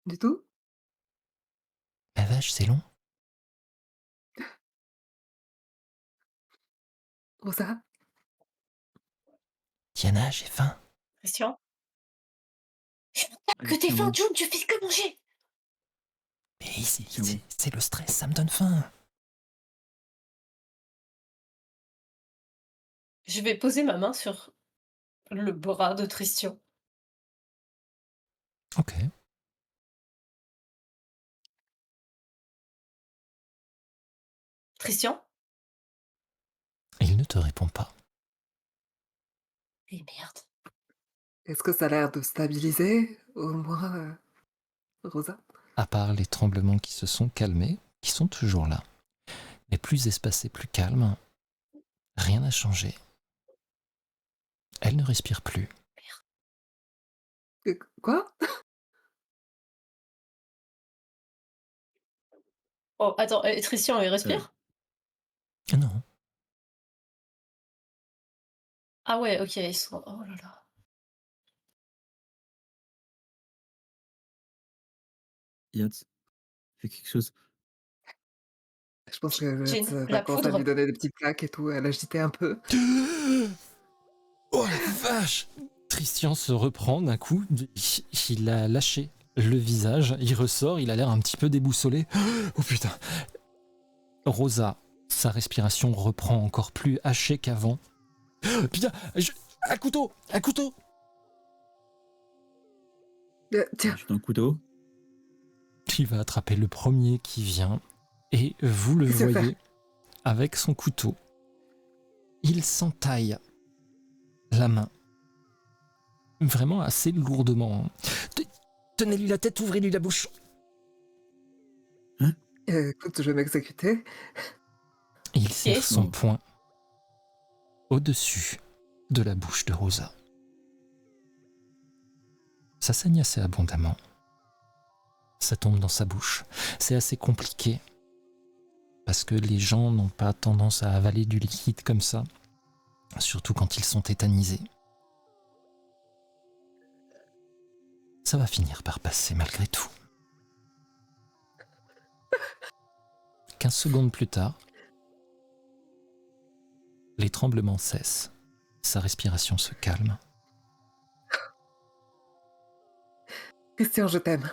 Du tout? La vache, c'est long. Rosa? Diana, j'ai faim. Christian? Allez, Que t'es tiens faim, bon. June, tu fais que manger. Mais Tiens bon. c'est le stress, ça me donne faim. Je vais poser ma main sur le bras de Tristian. Ok. Tristian? Il ne te répond pas. Eh merde. Est-ce que ça a l'air de stabiliser, au moins, Rosa? À part les tremblements qui se sont calmés, qui sont toujours là, mais plus espacés, plus calmes, rien n'a changé. Elle ne respire plus. Quoi? Oh, attends, Tristian, il respire? Non. Ah ouais, ok, ils sont... Oh là là. Yad, fais quelque chose. Je pense que Jean, va la commencer à poudre. lui donner des petites claques et tout, à l'agiter un peu. Oh la vache! Christian se reprend d'un coup, il a lâché le visage, il ressort, il a l'air un petit peu déboussolé. Oh putain! Rosa, sa respiration reprend encore plus hachée qu'avant. Putain, Un couteau! Un couteau! Tiens, J'ai un couteau. Il va attraper le premier qui vient et vous le Qu'est-ce que tu voyez avec son couteau. Il s'entaille la main. Vraiment assez lourdement. Tenez-lui la tête, ouvrez-lui la bouche. écoute, je vais m'exécuter. Et il serre son Oh. poing au-dessus de la bouche de Rosa. Ça saigne assez abondamment. Ça tombe dans sa bouche. C'est assez compliqué parce que les gens n'ont pas tendance à avaler du liquide comme ça, surtout quand ils sont tétanisés. Ça va finir par passer malgré tout. 15 secondes plus tard, les tremblements cessent. Sa respiration se calme. Christian, je t'aime.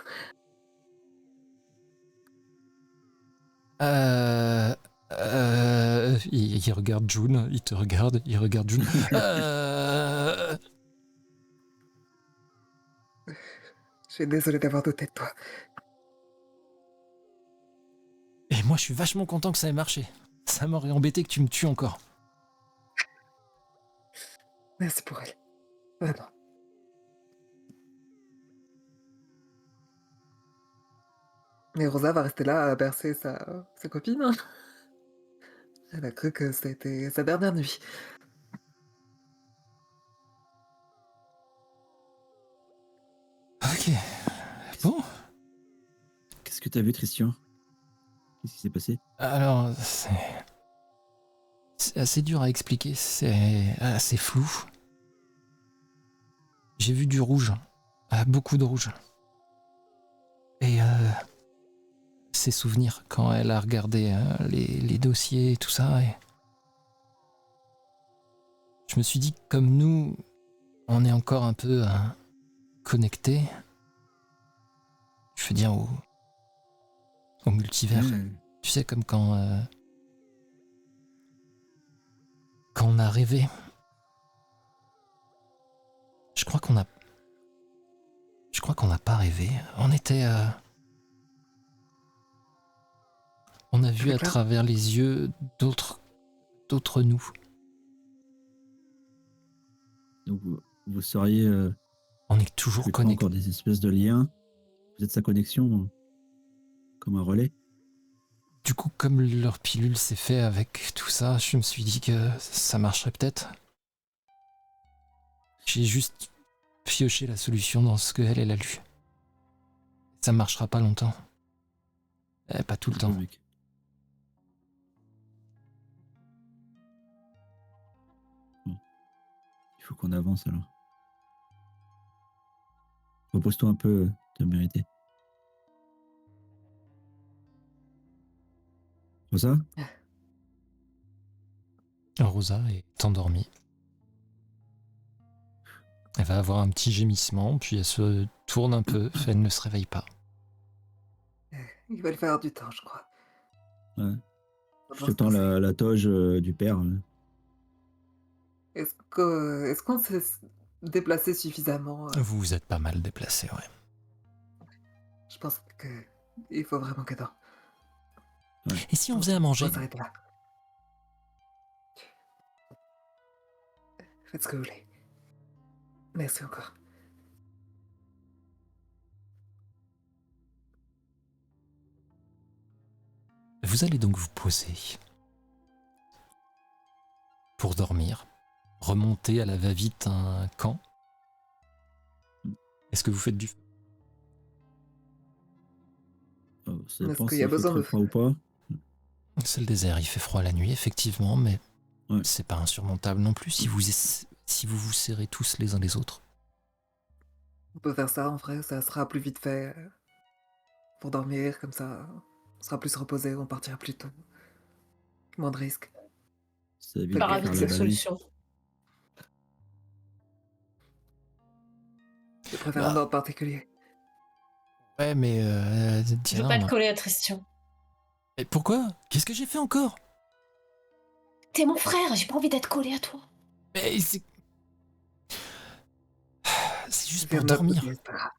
Il regarde June, il te regarde, il regarde June. Je suis désolée d'avoir douté de toi. Et moi, je suis vachement content que ça ait marché. Ça m'aurait embêté que tu me tues encore. Merci pour elle. Vraiment. Mais Rosa va rester là à bercer sa copine. Hein. Elle a cru que c'était sa dernière nuit. Ok. Bon, Qu'est-ce que t'as vu, Christian? Qu'est-ce qui s'est passé? alors, c'est assez dur à expliquer, c'est assez flou. J'ai vu du rouge, beaucoup de rouge. Et ses souvenirs quand elle a regardé les dossiers et tout ça. Et je me suis dit, comme nous, on est encore un peu connectés, je veux dire au multivers. Tu sais, comme quand on a rêvé. Je crois qu'on n'a pas rêvé. On était... on a vu à D'accord. travers les yeux d'autres nous. Donc, vous seriez On est toujours peut-être pas connectés. encore des espèces de liens. Vous êtes sa connexion comme un relais. Du coup, comme leur pilule s'est fait avec tout ça, je me suis dit que ça marcherait peut-être. J'ai juste pioché la solution dans ce qu'elle a lu. Ça marchera pas longtemps. Pas tout le temps. Mec. Bon. Il faut qu'on avance alors. Repose-toi un peu, t'as mérité. Rosa? Rosa est endormie. Elle va avoir un petit gémissement, puis elle se tourne un peu, elle ne se réveille pas. Il va le faire du temps, je crois. Ouais. On Je va te se tends poser. la toge du père. Est-ce qu'on s'est déplacé suffisamment Vous vous êtes pas mal déplacé, ouais. Je pense que il faut vraiment que dorme. Et si on faisait à manger? On s'arrête là. Faites ce que vous voulez. Merci encore. Vous allez donc vous poser pour dormir, remonter à la va-vite un camp. Est-ce que vous faites du feu? Ça Est-ce dépend qu'il y a s'il fait besoin très de- froid ou pas. C'est le désert, il fait froid la nuit, effectivement, mais Ouais. c'est pas insurmontable non plus si vous vous serrez tous les uns les autres. On peut faire ça en vrai, ça sera plus vite fait. Pour dormir, comme ça, on sera plus reposé, on partira plus tôt. Moins de risques. Ça évite Pas de ravi faire de la cette balade. solution. Je préfère Bah. un ordre particulier. Ouais, mais Je veux Diana, pas te coller à Tristan. Mais pourquoi? Qu'est-ce que j'ai fait encore? T'es mon frère, j'ai pas envie d'être collé à toi. Mais c'est... C'est juste Vers pour notre dormir. côté, c'est pas grave.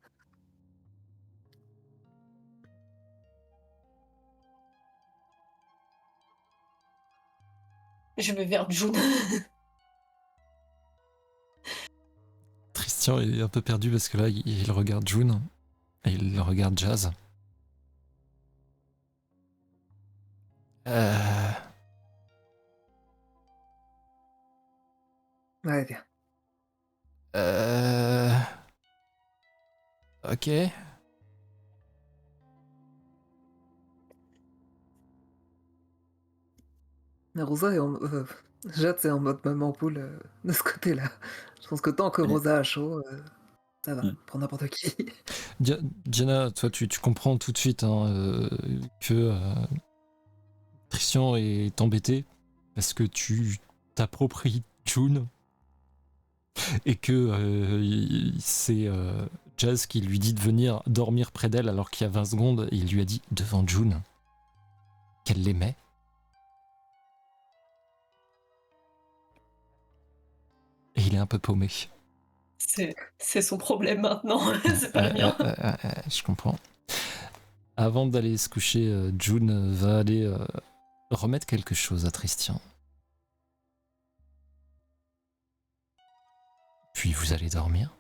Je vais vers June. Christian est un peu perdu parce que là, il regarde June et il regarde Jazz. Ouais, viens. Ok. Mais Rosa est en... Jade, c'est en mode maman poule de ce côté-là. Je pense que tant que Ouais. Rosa a chaud, ça va, Ouais. pour n'importe qui. Diana, toi, tu comprends tout de suite hein, que Christian est embêté parce que tu t'appropries June et que c'est Jazz qui lui dit de venir dormir près d'elle alors qu'il y a 20 secondes, il lui a dit devant June qu'elle l'aimait. Et il est un peu paumé. C'est son problème maintenant, c'est pas le mien. Je comprends. Avant d'aller se coucher, June va aller remettre quelque chose à Christian. Puis vous allez dormir.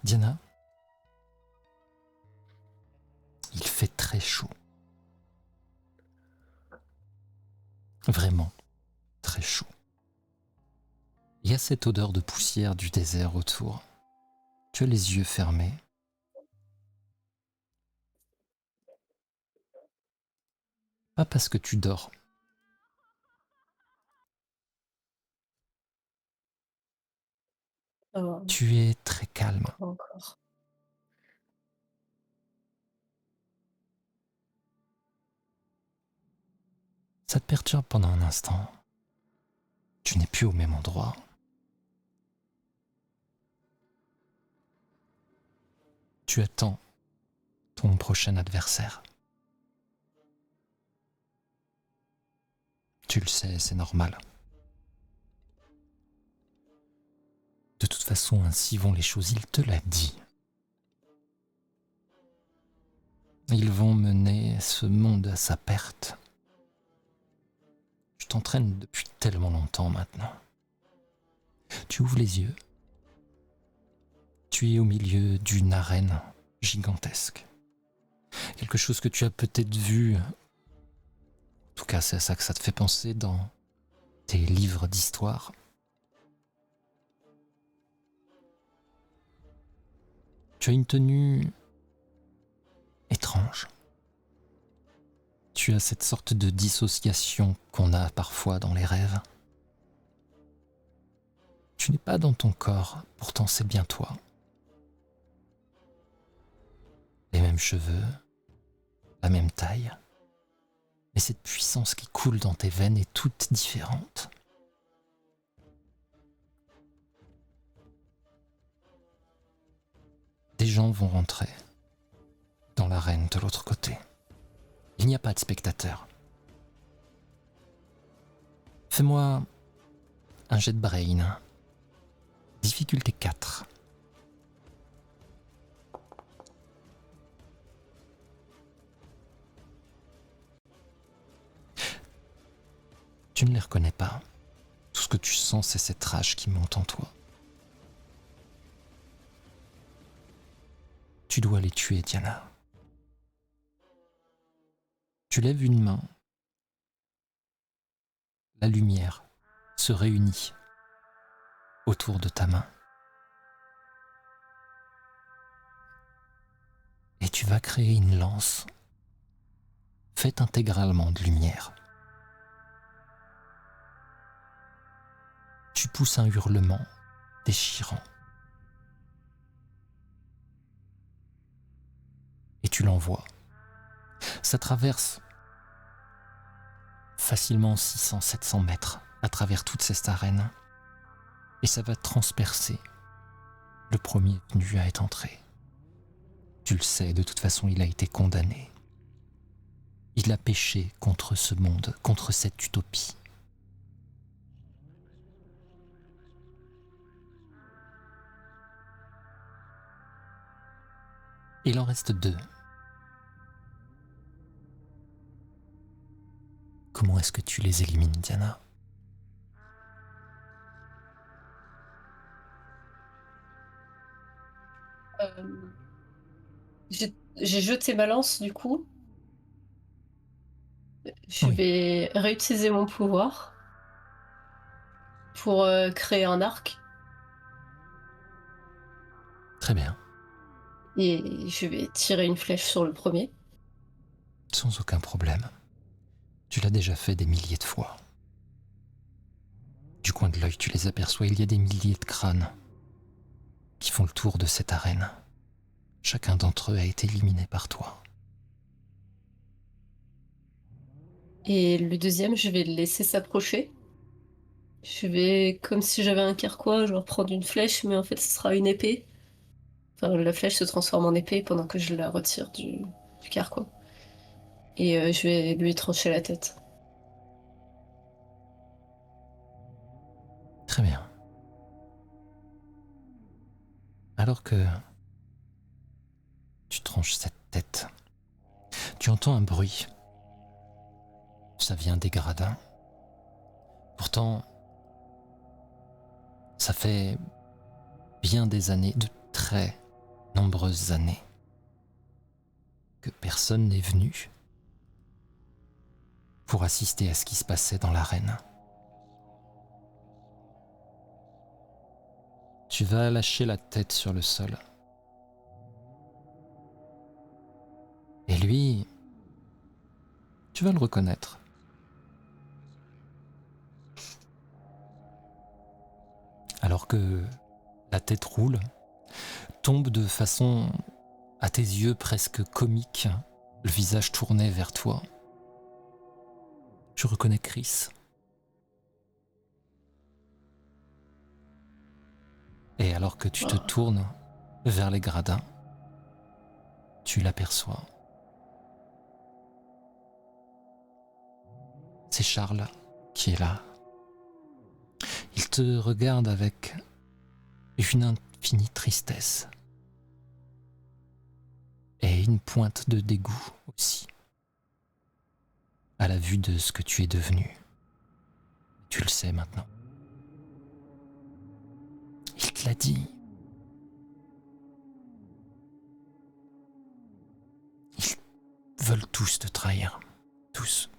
Diana, il fait très chaud. Vraiment très chaud. Il y a cette odeur de poussière du désert autour. Tu as les yeux fermés. Pas parce que tu dors. Oh, Tu es très calme. pas encore. Ça te perturbe pendant un instant. Tu n'es plus au même endroit. Tu attends ton prochain adversaire. Tu le sais, c'est normal. De toute façon, ainsi vont les choses, il te l'a dit. Ils vont mener ce monde à sa perte. Tu t'entraînes depuis tellement longtemps maintenant. Tu ouvres les yeux. Tu es au milieu d'une arène gigantesque. Quelque chose que tu as peut-être vu, en tout cas c'est à ça que ça te fait penser dans tes livres d'histoire. Tu as une tenue étrange. Tu as cette sorte de dissociation qu'on a parfois dans les rêves. Tu n'es pas dans ton corps, pourtant c'est bien toi. Les mêmes cheveux, la même taille, mais cette puissance qui coule dans tes veines est toute différente. Des gens vont rentrer dans l'arène de l'autre côté. Il n'y a pas de spectateurs. Fais-moi un jet de brain. Difficulté 4. Tu ne les reconnais pas. Tout ce que tu sens, c'est cette rage qui monte en toi. Tu dois les tuer, Diana. Tu lèves une main. La lumière se réunit autour de ta main. Et tu vas créer une lance faite intégralement de lumière. Tu pousses un hurlement déchirant. Et tu l'envoies. Ça traverse facilement 600-700 mètres à travers toute cette arène. Et ça va transpercer le premier venu à être entré. Tu le sais, de toute façon, il a été condamné. Il a péché contre ce monde, contre cette utopie. Il en reste 2. Comment est-ce que tu les élimines, Diana? Euh, j'ai jeté ma lance, du coup. Je Oui. vais réutiliser mon pouvoir pour créer un arc. Très bien, Et je vais tirer une flèche sur le premier. sans aucun problème. Tu l'as déjà fait des milliers de fois. Du coin de l'œil, tu les aperçois, il y a des milliers de crânes qui font le tour de cette arène. Chacun d'entre eux a été éliminé par toi. Et le deuxième, je vais le laisser s'approcher. Je vais, comme si j'avais un carquois, genre prendre une flèche, mais en fait, ce sera une épée. Enfin, la flèche se transforme en épée pendant que je la retire du carquois. Et je vais lui trancher la tête. Très bien. Alors que tu tranches cette tête, tu entends un bruit. Ça vient des gradins. Pourtant, ça fait bien des années, de très nombreuses années, que personne n'est venu pour assister à ce qui se passait dans l'arène. Tu vas lâcher la tête sur le sol. Et lui, tu vas le reconnaître. Alors que la tête roule, tombe de façon, à tes yeux, presque comique, le visage tourné vers toi. Tu reconnais Chris. Et alors que tu te tournes vers les gradins, tu l'aperçois. C'est Charles qui est là. Il te regarde avec une infinie tristesse et une pointe de dégoût aussi, à la vue de ce que tu es devenu. Tu le sais maintenant. Il te l'a dit. Ils veulent tous te trahir. Tous.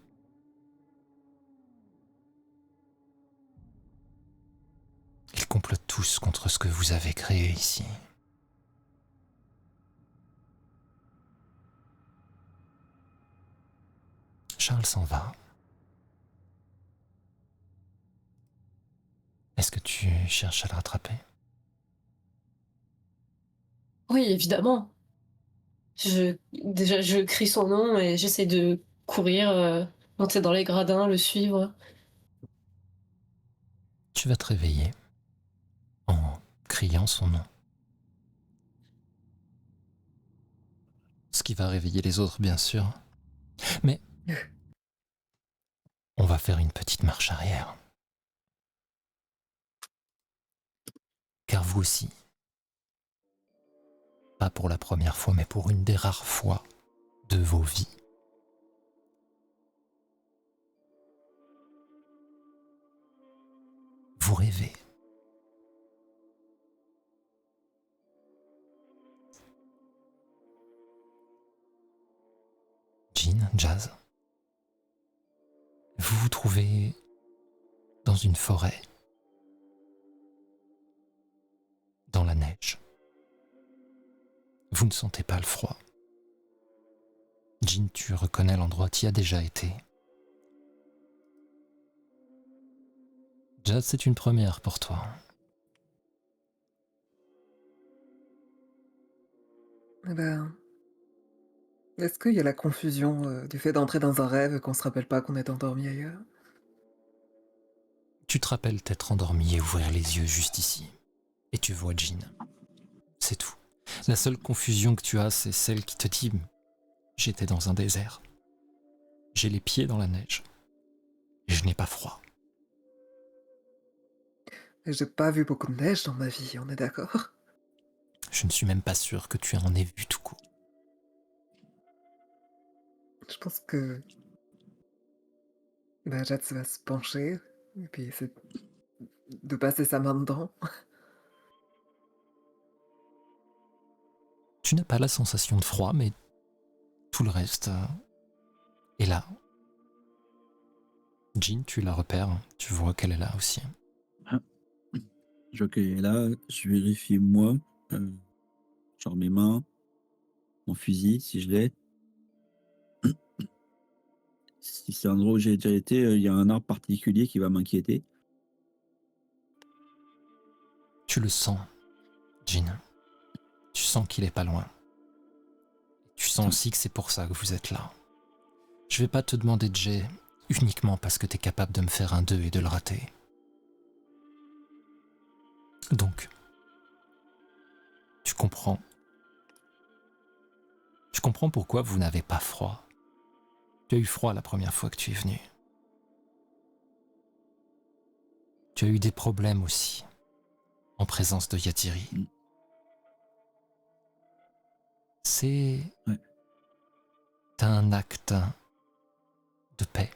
Ils complotent tous contre ce que vous avez créé ici. Charles s'en va. Est-ce que tu cherches à le rattraper? Oui, évidemment. Déjà, je crie son nom et j'essaie de courir, monter dans les gradins, le suivre. Tu vas te réveiller en criant son nom. Ce qui va réveiller les autres, bien sûr. Mais on va faire une petite marche arrière. Car vous aussi, pas pour la première fois, mais pour une des rares fois de vos vies, vous rêvez. Jean, Jazz, vous vous trouvez dans une forêt, dans la neige. Vous ne sentez pas le froid. Jean, tu reconnais l'endroit, tu y as déjà été. Jazz, c'est une première pour toi. Eh ben, est-ce qu'il y a la confusion du fait d'entrer dans un rêve et qu'on se rappelle pas qu'on est endormi ailleurs? Tu te rappelles t'être endormi et ouvrir les yeux juste ici. Et tu vois Jean. c'est tout. La seule confusion que tu as, c'est celle qui te dit « J'étais dans un désert. J'ai les pieds dans la neige. Et je n'ai pas froid. Et j'ai pas vu beaucoup de neige dans ma vie, on est d'accord? Je ne suis même pas sûr que tu en aies vu tout court. Je pense que Jets va se pencher et puis essayer de passer sa main dedans. Tu n'as pas la sensation de froid, mais tout le reste est là. Jean, tu la repères, tu vois qu'elle est là aussi. Ah, je vois qu'elle est là, je vérifie moi, genre mes mains, mon fusil, si je l'ai. Si c'est un endroit où j'ai déjà été, il y a un arbre particulier qui va m'inquiéter. Tu le sens, Jean. Tu sens qu'il est pas loin. Tu sens Putain. aussi que c'est pour ça que vous êtes là. Je vais pas te demander de jet uniquement parce que t'es capable de me faire un 2 et de le rater. Donc, tu comprends. Tu comprends pourquoi vous n'avez pas froid. Tu as eu froid la première fois que tu es venu. Tu as eu des problèmes aussi, en présence de Yatiri. Mm. C'est Ouais. un acte de paix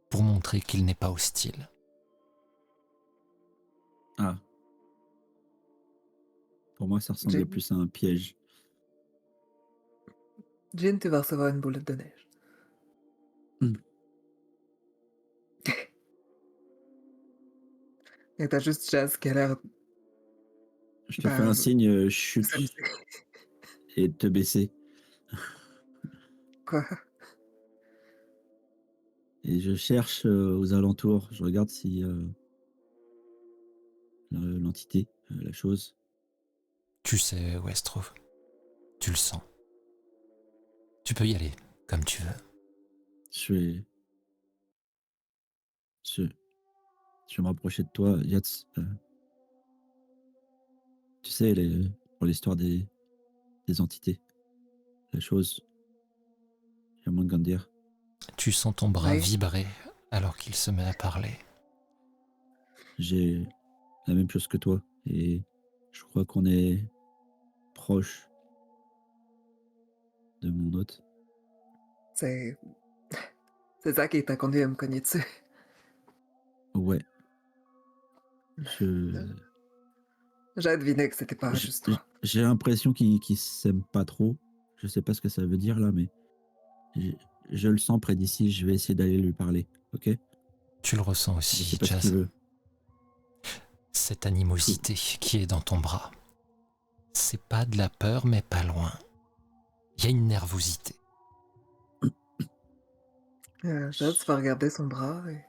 pour montrer qu'il n'est pas hostile. Ah. Pour moi, ça ressemblait Jean, plus à un piège. Jean, tu vas recevoir une boulette de neige. Mm. Et t'as juste Jazz qui a l'air Je te fais un de signe, chut, s'amuser. et de te baisser. Quoi? Et je cherche aux alentours, je regarde si l'entité, la chose. Tu sais où elle se trouve. Tu le sens. Tu peux y aller, comme tu veux. Je vais, je, je vais me rapprocher de toi, Yats. Tu sais, pour l'histoire des entités, la chose, j'ai moins de dire. Tu sens ton bras Oui. vibrer alors qu'il se met à parler. J'ai la même chose que toi et je crois qu'on est proche de mon hôte. C'est ça qui t'a conduit à me cogner dessus. Ouais. Je, J'ai deviné que c'était pas j- juste j- toi. j'ai l'impression qu'ils s'aiment pas trop. Je sais pas ce que ça veut dire là, mais je, je le sens près d'ici. Je vais essayer d'aller lui parler. Ok? Tu le ressens Je sais aussi, pas ce qu'il Jazz. veut. Cette animosité qui est dans ton bras. C'est pas de la peur, mais pas loin. Il y a une nervosité. Jazz va regarder son bras et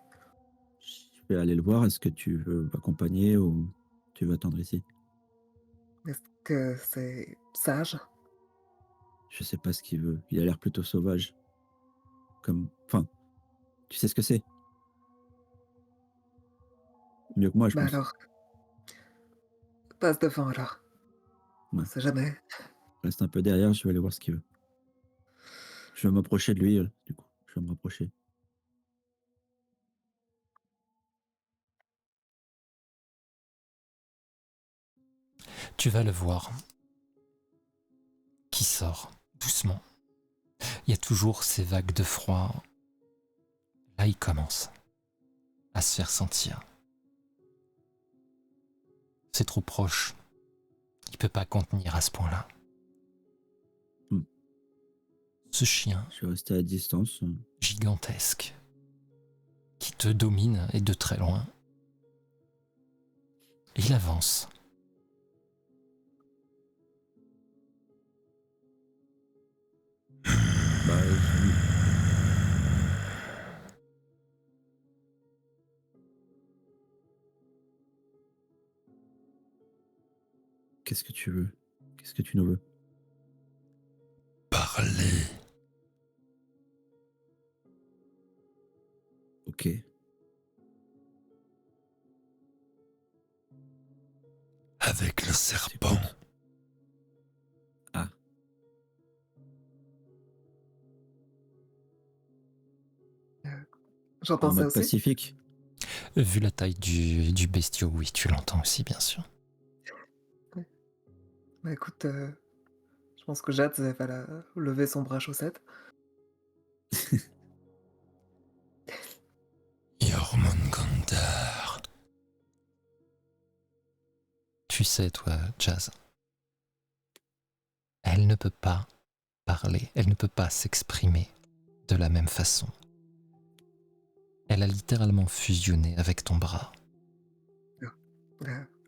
Je vais aller le voir. Est-ce que tu veux m'accompagner ou tu veux attendre ici? est-ce que c'est sage? Je sais pas ce qu'il veut. Il a l'air plutôt sauvage. Enfin, tu sais ce que c'est? Mieux que moi, je Bah pense. alors, passe devant alors. Ouais. On sait jamais. Reste un peu derrière, je vais aller voir ce qu'il veut. Je vais m'approcher de lui, du coup. Je vais me rapprocher. Tu vas le voir. Qui sort, doucement. Il y a toujours ces vagues de froid. Là, il commence à se faire sentir. C'est trop proche. Il peut pas contenir à ce point-là. Hmm. Ce chien Je vais rester à distance. gigantesque qui te domine et de très loin. Il avance. Bah, qu'est-ce que tu veux? Qu'est-ce que tu nous veux? Parler. Ok. Avec le serpent. Ah, J'entends en ça mode aussi. pacifique. Vu la taille du bestiau, oui, tu l'entends aussi, bien sûr. Bah écoute, je pense que Jade va lever son bras chaussette. Jormungandr. Tu sais, toi, Jazz, elle ne peut pas parler, elle ne peut pas s'exprimer de la même façon. Elle a littéralement fusionné avec ton bras.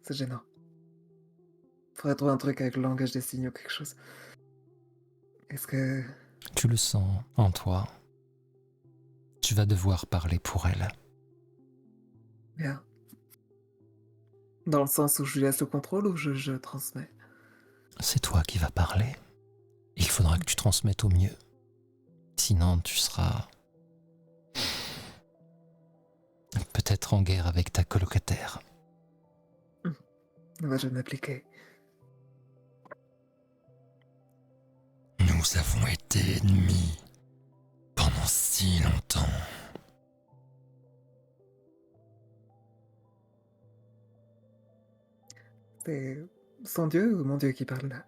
C'est gênant. Faudrait trouver un truc avec le langage des signes ou quelque chose. Est-ce que... Tu le sens en toi. Tu vas devoir parler pour elle. Bien. Dans le sens où je lui laisse le contrôle ou je transmets? C'est toi qui vas parler. Il faudra que tu transmettes au mieux. Sinon, tu seras peut-être en guerre avec ta colocataire. Bah, je vais m'appliquer. Nous avons été ennemis pendant si longtemps. C'est son dieu ou mon dieu qui parle là?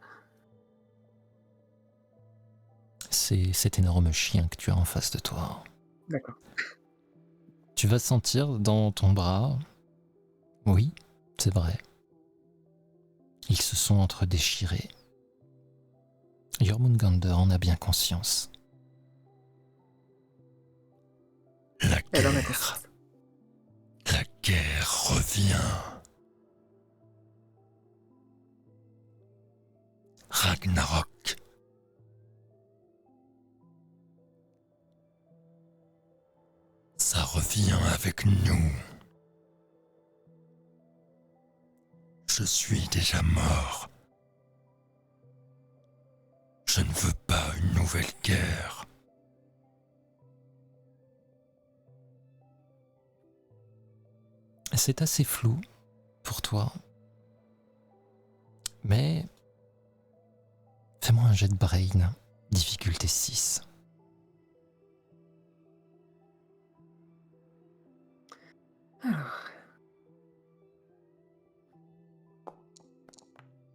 C'est cet énorme chien que tu as en face de toi. D'accord. Tu vas sentir dans ton bras. Oui, c'est vrai. Ils se sont entre-déchirés. Jormungandr en a bien conscience. La Elle en a guerre, conscience. la guerre revient. Ragnarok. Ça revient avec nous. Je suis déjà mort. Je ne veux pas une nouvelle guerre. C'est assez flou pour toi. Mais fais-moi un jet de brain, difficulté 6. Alors...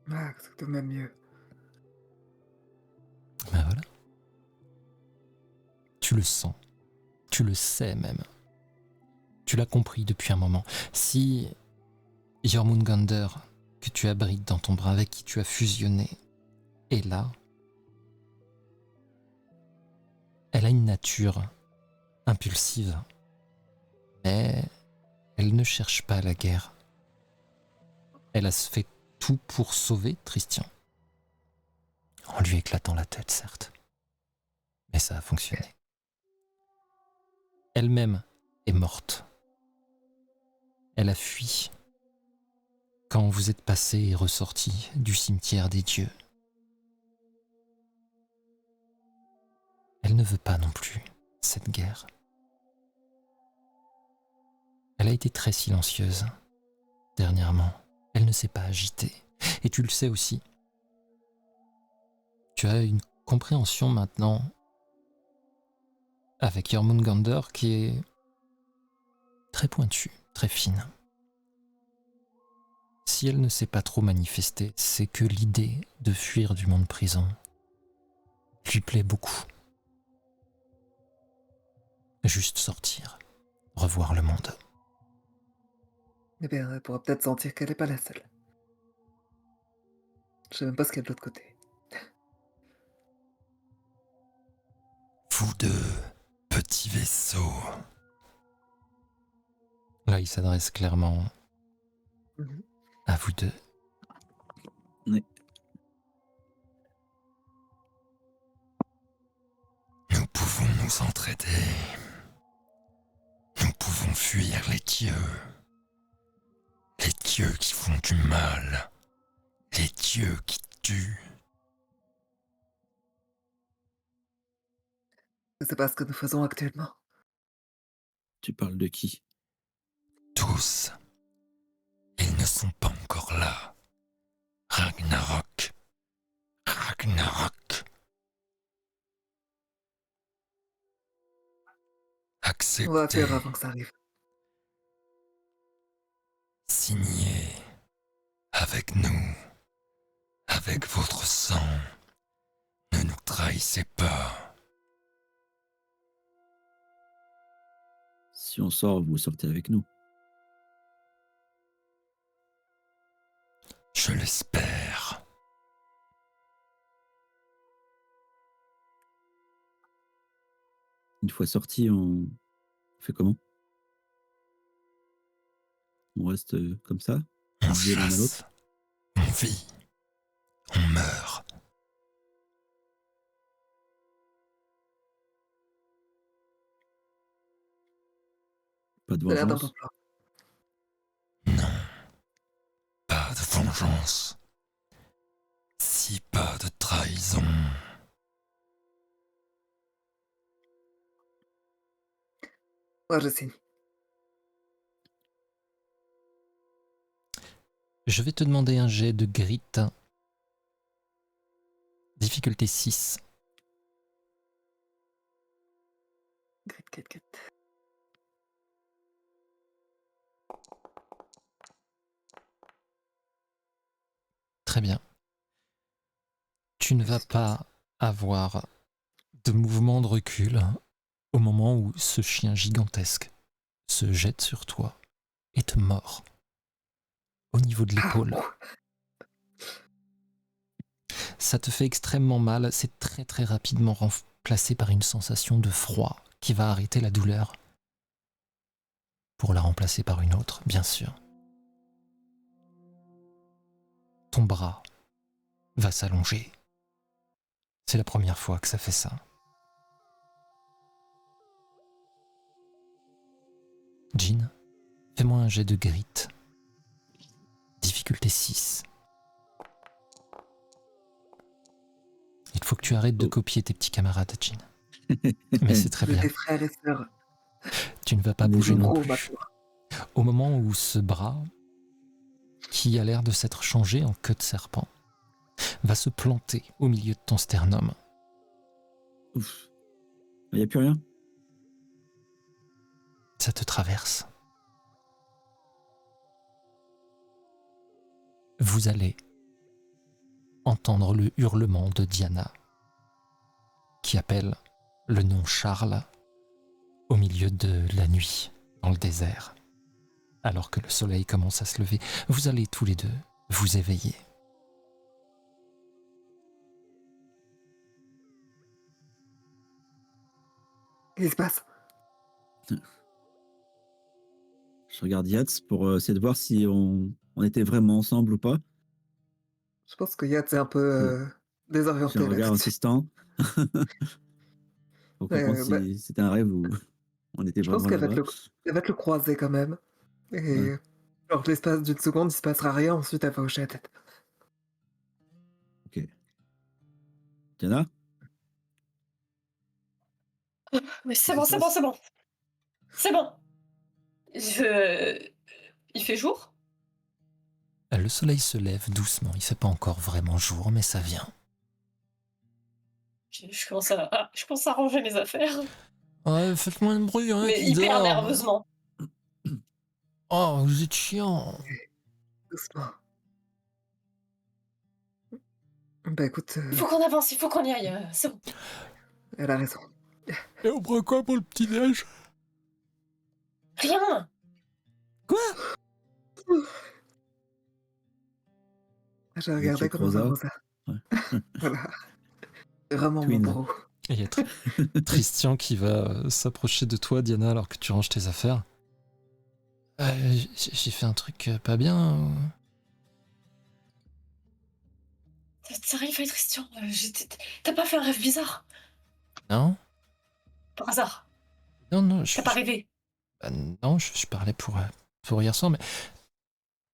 Ah, c'est tout de même mieux. Ben voilà. Tu le sens. Tu le sais même. Tu l'as compris depuis un moment. Si Jormungandr, que tu abrites dans ton bras, avec qui tu as fusionné, est là, elle a une nature impulsive. Mais elle ne cherche pas la guerre. Elle a fait tout pour sauver Tristian. En lui éclatant la tête, certes. Mais ça a fonctionné. Elle-même est morte. Elle a fui quand vous êtes passé et ressorti du cimetière des dieux. Elle ne veut pas non plus cette guerre. Elle a été très silencieuse dernièrement. Elle ne s'est pas agitée. Et tu le sais aussi. Tu as une compréhension maintenant avec Jormungandr qui est très pointue, très fine. Si elle ne s'est pas trop manifestée, c'est que l'idée de fuir du monde prison lui plaît beaucoup. Juste sortir, revoir le monde. Eh bien, elle pourra peut-être sentir qu'elle n'est pas la seule. Je sais même pas ce qu'il y a de l'autre côté. Vous deux, petits vaisseaux. Là, il s'adresse clairement Mhm. à vous deux. Oui. Nous pouvons nous entraider. Nous pouvons fuir les dieux. Les dieux qui font du mal. Les dieux qui tuent. C'est pas ce que nous faisons actuellement. Tu parles de qui? Tous. Ils ne sont pas encore là. Ragnarok. Ragnarok. On va Acceptez. faire avant que ça arrive. Signez. Avec nous. Avec votre sang. Ne nous trahissez pas. Si on sort, vous sortez avec nous. Je l'espère. Une fois sorti, on fait comment? On reste comme ça, On liés l'un à l'autre? chasse. On vit. On meurt. Pas de Ça a l'air d'un bon vengeance? plan. Non. Pas de vengeance. Si pas de trahison. Moi, je signe. Je vais te demander un jet de grit. Difficulté 6. Grit. Très bien. Tu ne vas pas avoir de mouvement de recul au moment où ce chien gigantesque se jette sur toi et te mord au niveau de l'épaule. Ça te fait extrêmement mal, c'est très très rapidement remplacé par une sensation de froid qui va arrêter la douleur pour la remplacer par une autre, bien sûr. Ton bras va s'allonger. C'est la première fois que ça fait ça. Jean, fais-moi un jet de grit. Difficulté 6. Il faut que tu arrêtes de copier tes petits camarades, Jean. Mais c'est très bien. Des frères et sœurs. Tu ne vas pas On est bouger non Gros plus. maintenant. Au moment où ce bras, qui a l'air de s'être changé en queue de serpent, va se planter au milieu de ton sternum. Ouf. Il n'y a plus rien? Ça te traverse. Vous allez entendre le hurlement de Diana, qui appelle le nom Charles au milieu de la nuit, dans le désert. Alors que le soleil commence à se lever, vous allez tous les deux vous éveiller. Qu'est-ce qui se passe? Je regarde Yats pour essayer de voir si on était vraiment ensemble ou pas. Je pense que Yad est un peu J'ai désorienté un là regard tout de suite. insistant. Pour comprendre Bah, si c'était un rêve ou on était je pense vraiment qu'elle va là-bas. elle va te le croiser quand même. Et genre l'espace d'une seconde, il se passera rien, ensuite elle va hocher la tête. Ok. Diana? Mais c'est Qu'est-ce bon, qui se c'est bon, passe? c'est bon. C'est bon. Il fait jour? Le soleil se lève doucement, il fait pas encore vraiment jour, mais ça vient. Je commence à ranger mes affaires, Ouais, faites moins de bruit, hein, mais qui hyper dort. nerveusement. Oh, vous êtes chiant. Doucement. Bah écoute, Il faut qu'on avance, il faut qu'on y aille. C'est bon. elle a raison. Et on prend quoi pour le petit-déj? Rien. Quoi? J'ai regardé check comment va Rosa. Rosa. Ouais. Voilà. C'est vraiment Twin. mon bro. Et il y a Christian qui va s'approcher de toi, Diana, alors que tu ranges tes affaires. J'ai fait un truc pas bien. Ça arrive, Christian. T'as pas fait un rêve bizarre? Non? Par hasard? Non, T'as pas rêvé? non, je parlais pour hier soir, mais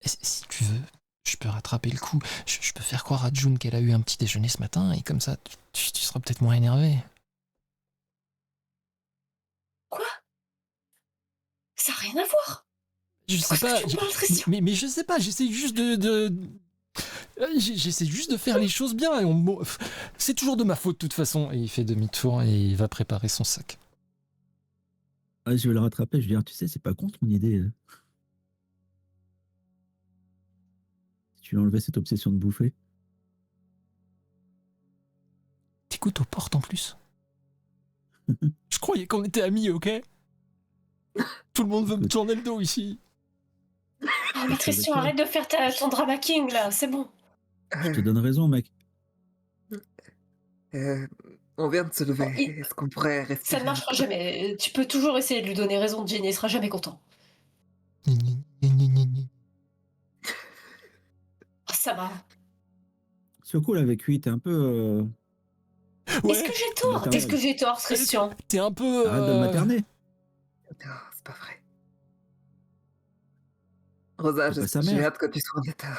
si tu veux, je peux rattraper le coup. Je peux faire croire à June qu'elle a eu un petit déjeuner ce matin, et comme ça, tu seras peut-être moins énervé. Quoi? Ça n'a rien à voir. Je sais Qu'est-ce que pas, tu me parles, Christian? mais je sais pas, j'essaie juste de... J'essaie juste de faire les choses bien et c'est toujours de ma faute de toute façon. Et il fait demi-tour et il va préparer son sac. Ah, je vais le rattraper, je vais dire, tu sais, c'est pas con ton idée. Si tu veux enlever cette obsession de bouffer. T'écoutes aux portes en plus. Je croyais qu'on était amis, ok? Tout le monde veut me tourner le dos ici. Oh, mais Christian, arrête de faire ton drama king, là, c'est bon. Je te donne raison, mec. On vient de se lever. Oh, Est-ce qu'on pourrait Ça respirer ne un marchera peu? jamais. Tu peux toujours essayer de lui donner raison, Ginny, il sera jamais content. Oh, ça va. C'est cool avec lui, t'es un peu. Ouais, Est-ce que j'ai tort? maternelle. Est-ce que j'ai tort, Christian? t'es un peu. Arrête de le materner. Non, c'est pas vrai. Rosa, C'est pas sa j'ai mère. hâte que tu sois en état.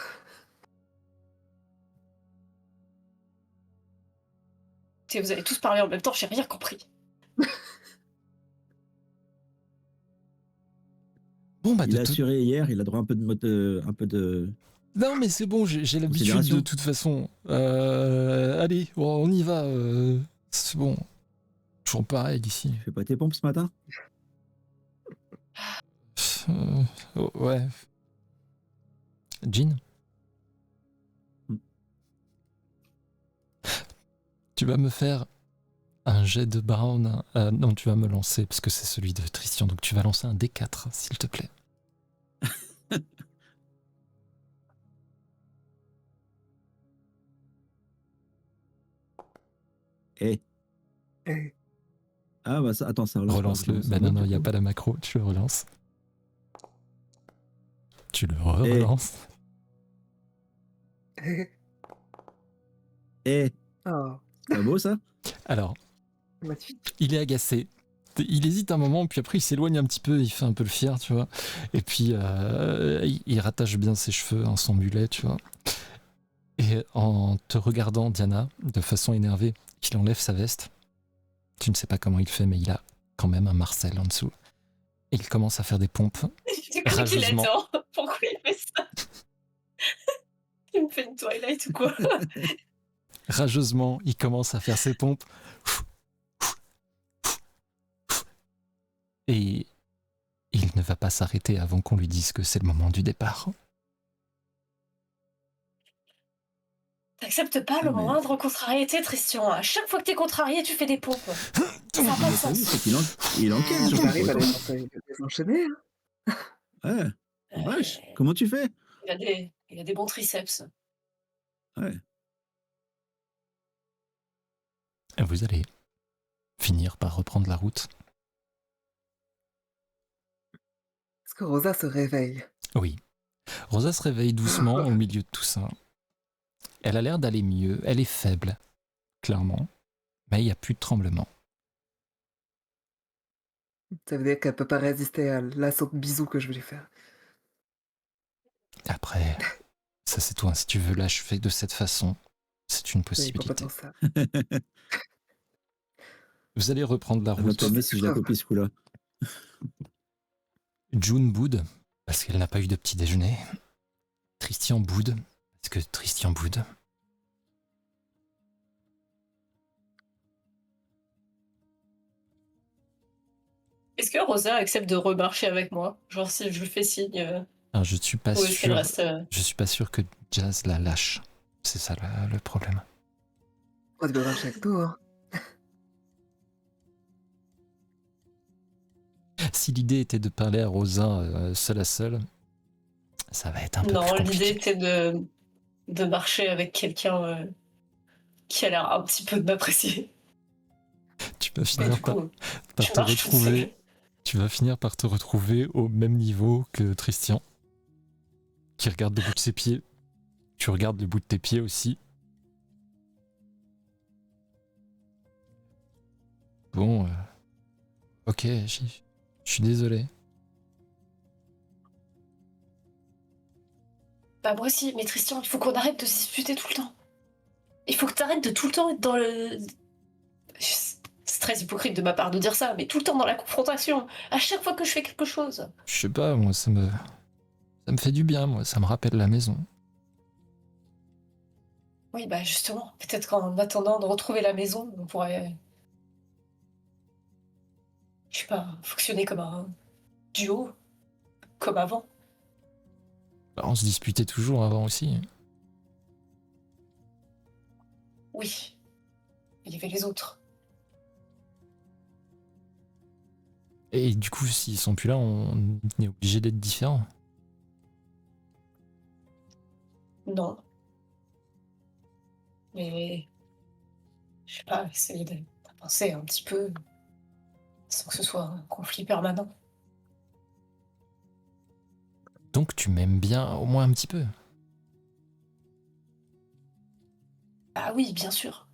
Vous avez tous parlé en même temps, j'ai rien compris. Bon, bah, Il de a tout- assuré hier, il a droit à un peu de. Non, mais c'est bon, j'ai l'habitude Considération. de toute façon. Allez, on y va. C'est bon. Toujours pareil ici. Tu fais pas tes pompes ce matin? Ouais. Jean? Hmm. Tu vas me faire un jet de Brown. Non, tu vas me lancer, parce que c'est celui de Christian. Donc tu vas lancer un D4, s'il te plaît. Eh. Eh, Ah bah ça, attends, ça relance. Relance-le. Ça Bah non, relance, non, il du n'y a coup. pas la macro. Tu le relances. Tu le relances. eh. Eh, Oh, c'est pas beau ça? Alors, magnifique. il est agacé. Il hésite un moment, puis après il s'éloigne un petit peu, il fait un peu le fier, tu vois. Et puis il rattache bien ses cheveux, hein, son mulet, tu vois. Et en te regardant, Diana, de façon énervée, il enlève sa veste. Tu ne sais pas comment il fait, mais il a quand même un Marcel en dessous. Et il commence à faire des pompes. Je crois qu'il Rageusement. attend. Pourquoi il fait ça? Il me fait une Twilight ou quoi? Rageusement, il commence à faire ses pompes. Et il ne va pas s'arrêter avant qu'on lui dise que c'est le moment du départ. T'acceptes pas le Mais- moindre contrariété, Christian. À chaque fois que t'es contrarié, tu fais des pompes. Ça n'a pas de T'as vu, sens. c'est qu'il il enquête sur Tu arrives à ton les enchaîner, hein? Ouais, vache, comment tu fais? Il a des bons triceps. Ouais. Vous allez finir par reprendre la route. Est-ce que Rosa se réveille? Oui. Rosa se réveille doucement au milieu de tout ça. Elle a l'air d'aller mieux. Elle est faible, clairement. Mais il n'y a plus de tremblement. Ça veut dire qu'elle peut pas résister à l'assaut de bisous que je vais lui faire. Après, ça c'est toi. Si tu veux l'achever de cette façon, c'est une C'est possibilité. complètement ça. Vous allez reprendre la Ça va route. pas aimer si je la copie ce coup-là. June boude, parce qu'elle n'a pas eu de petit déjeuner. Christian boude, parce que Christian boude. Est-ce que Rosa accepte de remarcher avec moi? Genre si je lui fais signe, Alors, je suis pas ou est-ce qu'elle sûr. reste... Je suis pas sûr que Jazz la lâche. C'est ça le problème. On doit marcher avec nous, hein. Si l'idée était de parler à Rosa seule à seule, ça va être un peu Non, plus l'idée compliqué. était de marcher avec quelqu'un qui a l'air un petit peu de m'apprécier. Tu vas Mais finir du par, coup, par je te marche toute seule. retrouver. Tu vas finir par te retrouver au même niveau que Christian, qui regarde le bout de ses pieds. Tu regardes le bout de tes pieds aussi. Bon, ok, je suis désolé. Bah moi aussi, mais Tristan, il faut qu'on arrête de se disputer tout le temps. Il faut que t'arrêtes de tout le temps être dans le... C'est très hypocrite de ma part de dire ça, mais tout le temps dans la confrontation. À chaque fois que je fais quelque chose. Je sais pas, moi, ça me fait du bien, moi, ça me rappelle la maison. Oui, bah justement, peut-être qu'en attendant de retrouver la maison, on pourrait, je sais pas, fonctionner comme un duo, comme avant. Bah, on se disputait toujours avant aussi. Oui, il y avait les autres. Et du coup, s'ils sont plus là, on est obligé d'être différents. Non, mais je sais pas, essayer de penser un petit peu sans que ce soit un conflit permanent. Donc tu m'aimes bien au moins un petit peu. Ah oui, bien sûr.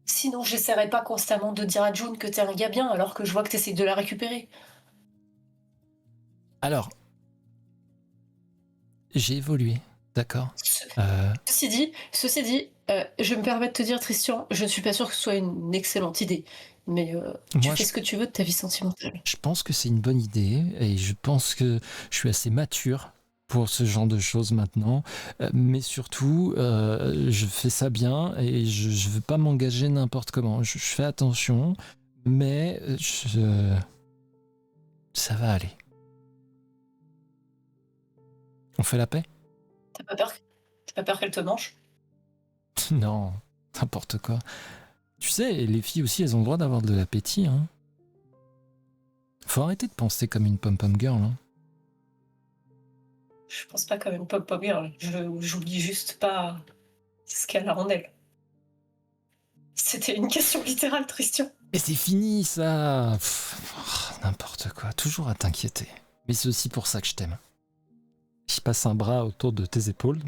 Sinon, j'essaierai pas constamment de dire à June que t'es un gars bien alors que je vois que t'essayes de la récupérer. Alors, j'ai évolué, d'accord. Ce- Euh, Ceci dit, je me permets de te dire, Christian, je ne suis pas sûre que ce soit une excellente idée. Mais tu moi, fais ce que tu veux de ta vie sentimentale. je pense que c'est une bonne idée et je pense que je suis assez mature pour ce genre de choses maintenant. Mais surtout, je fais ça bien et je veux pas m'engager n'importe comment. Je fais attention, mais ça va aller. On fait la paix? T'as pas peur, t'as pas peur qu'elle te mange? Non, n'importe quoi. Tu sais, les filles aussi, elles ont le droit d'avoir de l'appétit. Hein. Faut arrêter de penser comme une pom-pom girl. Hein. Je pense pas comme une pop-pop girl. J'oublie juste pas ce qu'elle a en elle. C'était une question littérale, Christian. Et c'est fini ça. N'importe quoi, toujours à t'inquiéter. Mais c'est aussi pour ça que je t'aime. Je passe un bras autour de tes épaules.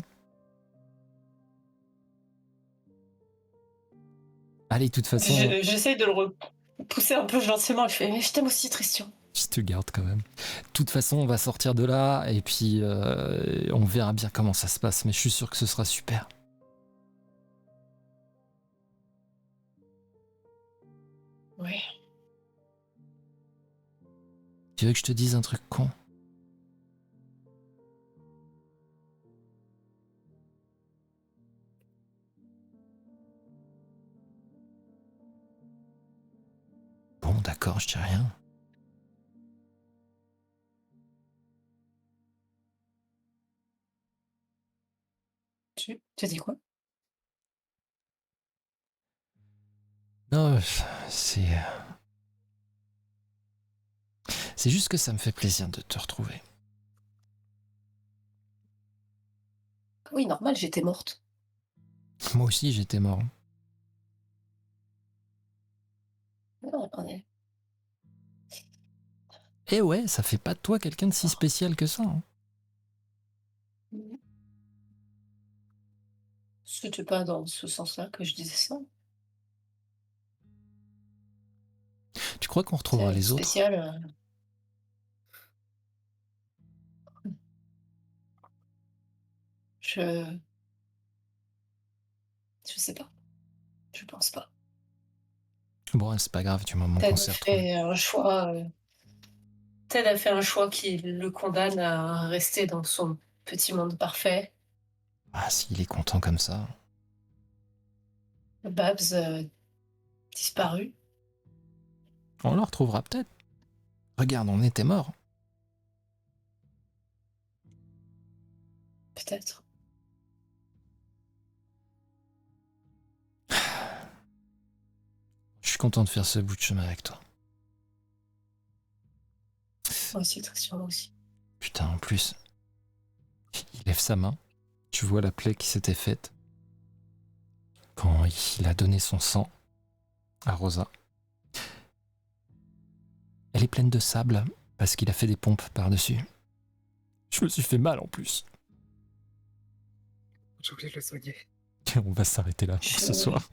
Allez, de toute façon, J'essaye de le repousser un peu gentiment. Je fais, mais je t'aime aussi, Christian. je te garde quand même. De toute façon, on va sortir de là et puis on verra bien comment ça se passe. Mais je suis sûr que ce sera super. Oui. Tu veux que je te dise un truc con? Bon, d'accord, je dis rien. Tu dis quoi? Non, c'est. C'est juste que ça me fait plaisir de te retrouver. Oui, normal, j'étais morte. Moi aussi, j'étais mort. Non, on est- Eh ouais, ça fait pas de toi quelqu'un de si spécial que ça. Hein. C'était pas dans ce sens-là que je disais ça. Tu crois qu'on retrouvera C'est les autres? spécial. Je... je sais pas. Je pense pas. Bon, c'est pas grave, du moment qu'on Ted a s'est retrouvés. fait un choix. Ted a fait un choix qui le condamne à rester dans son petit monde parfait. Ah, s'il est content comme ça. Babs disparu, On le retrouvera peut-être. Regarde, on était morts. peut-être. Je suis content de faire ce bout de chemin avec toi. Moi aussi, Christian, moi aussi. Putain, en plus, il lève sa main. Tu vois la plaie qui s'était faite quand il a donné son sang à Rosa. Elle est pleine de sable parce qu'il a fait des pompes par-dessus. Je me suis fait mal en plus. J'ai oublié de le soigner. On va s'arrêter là pour ce soir.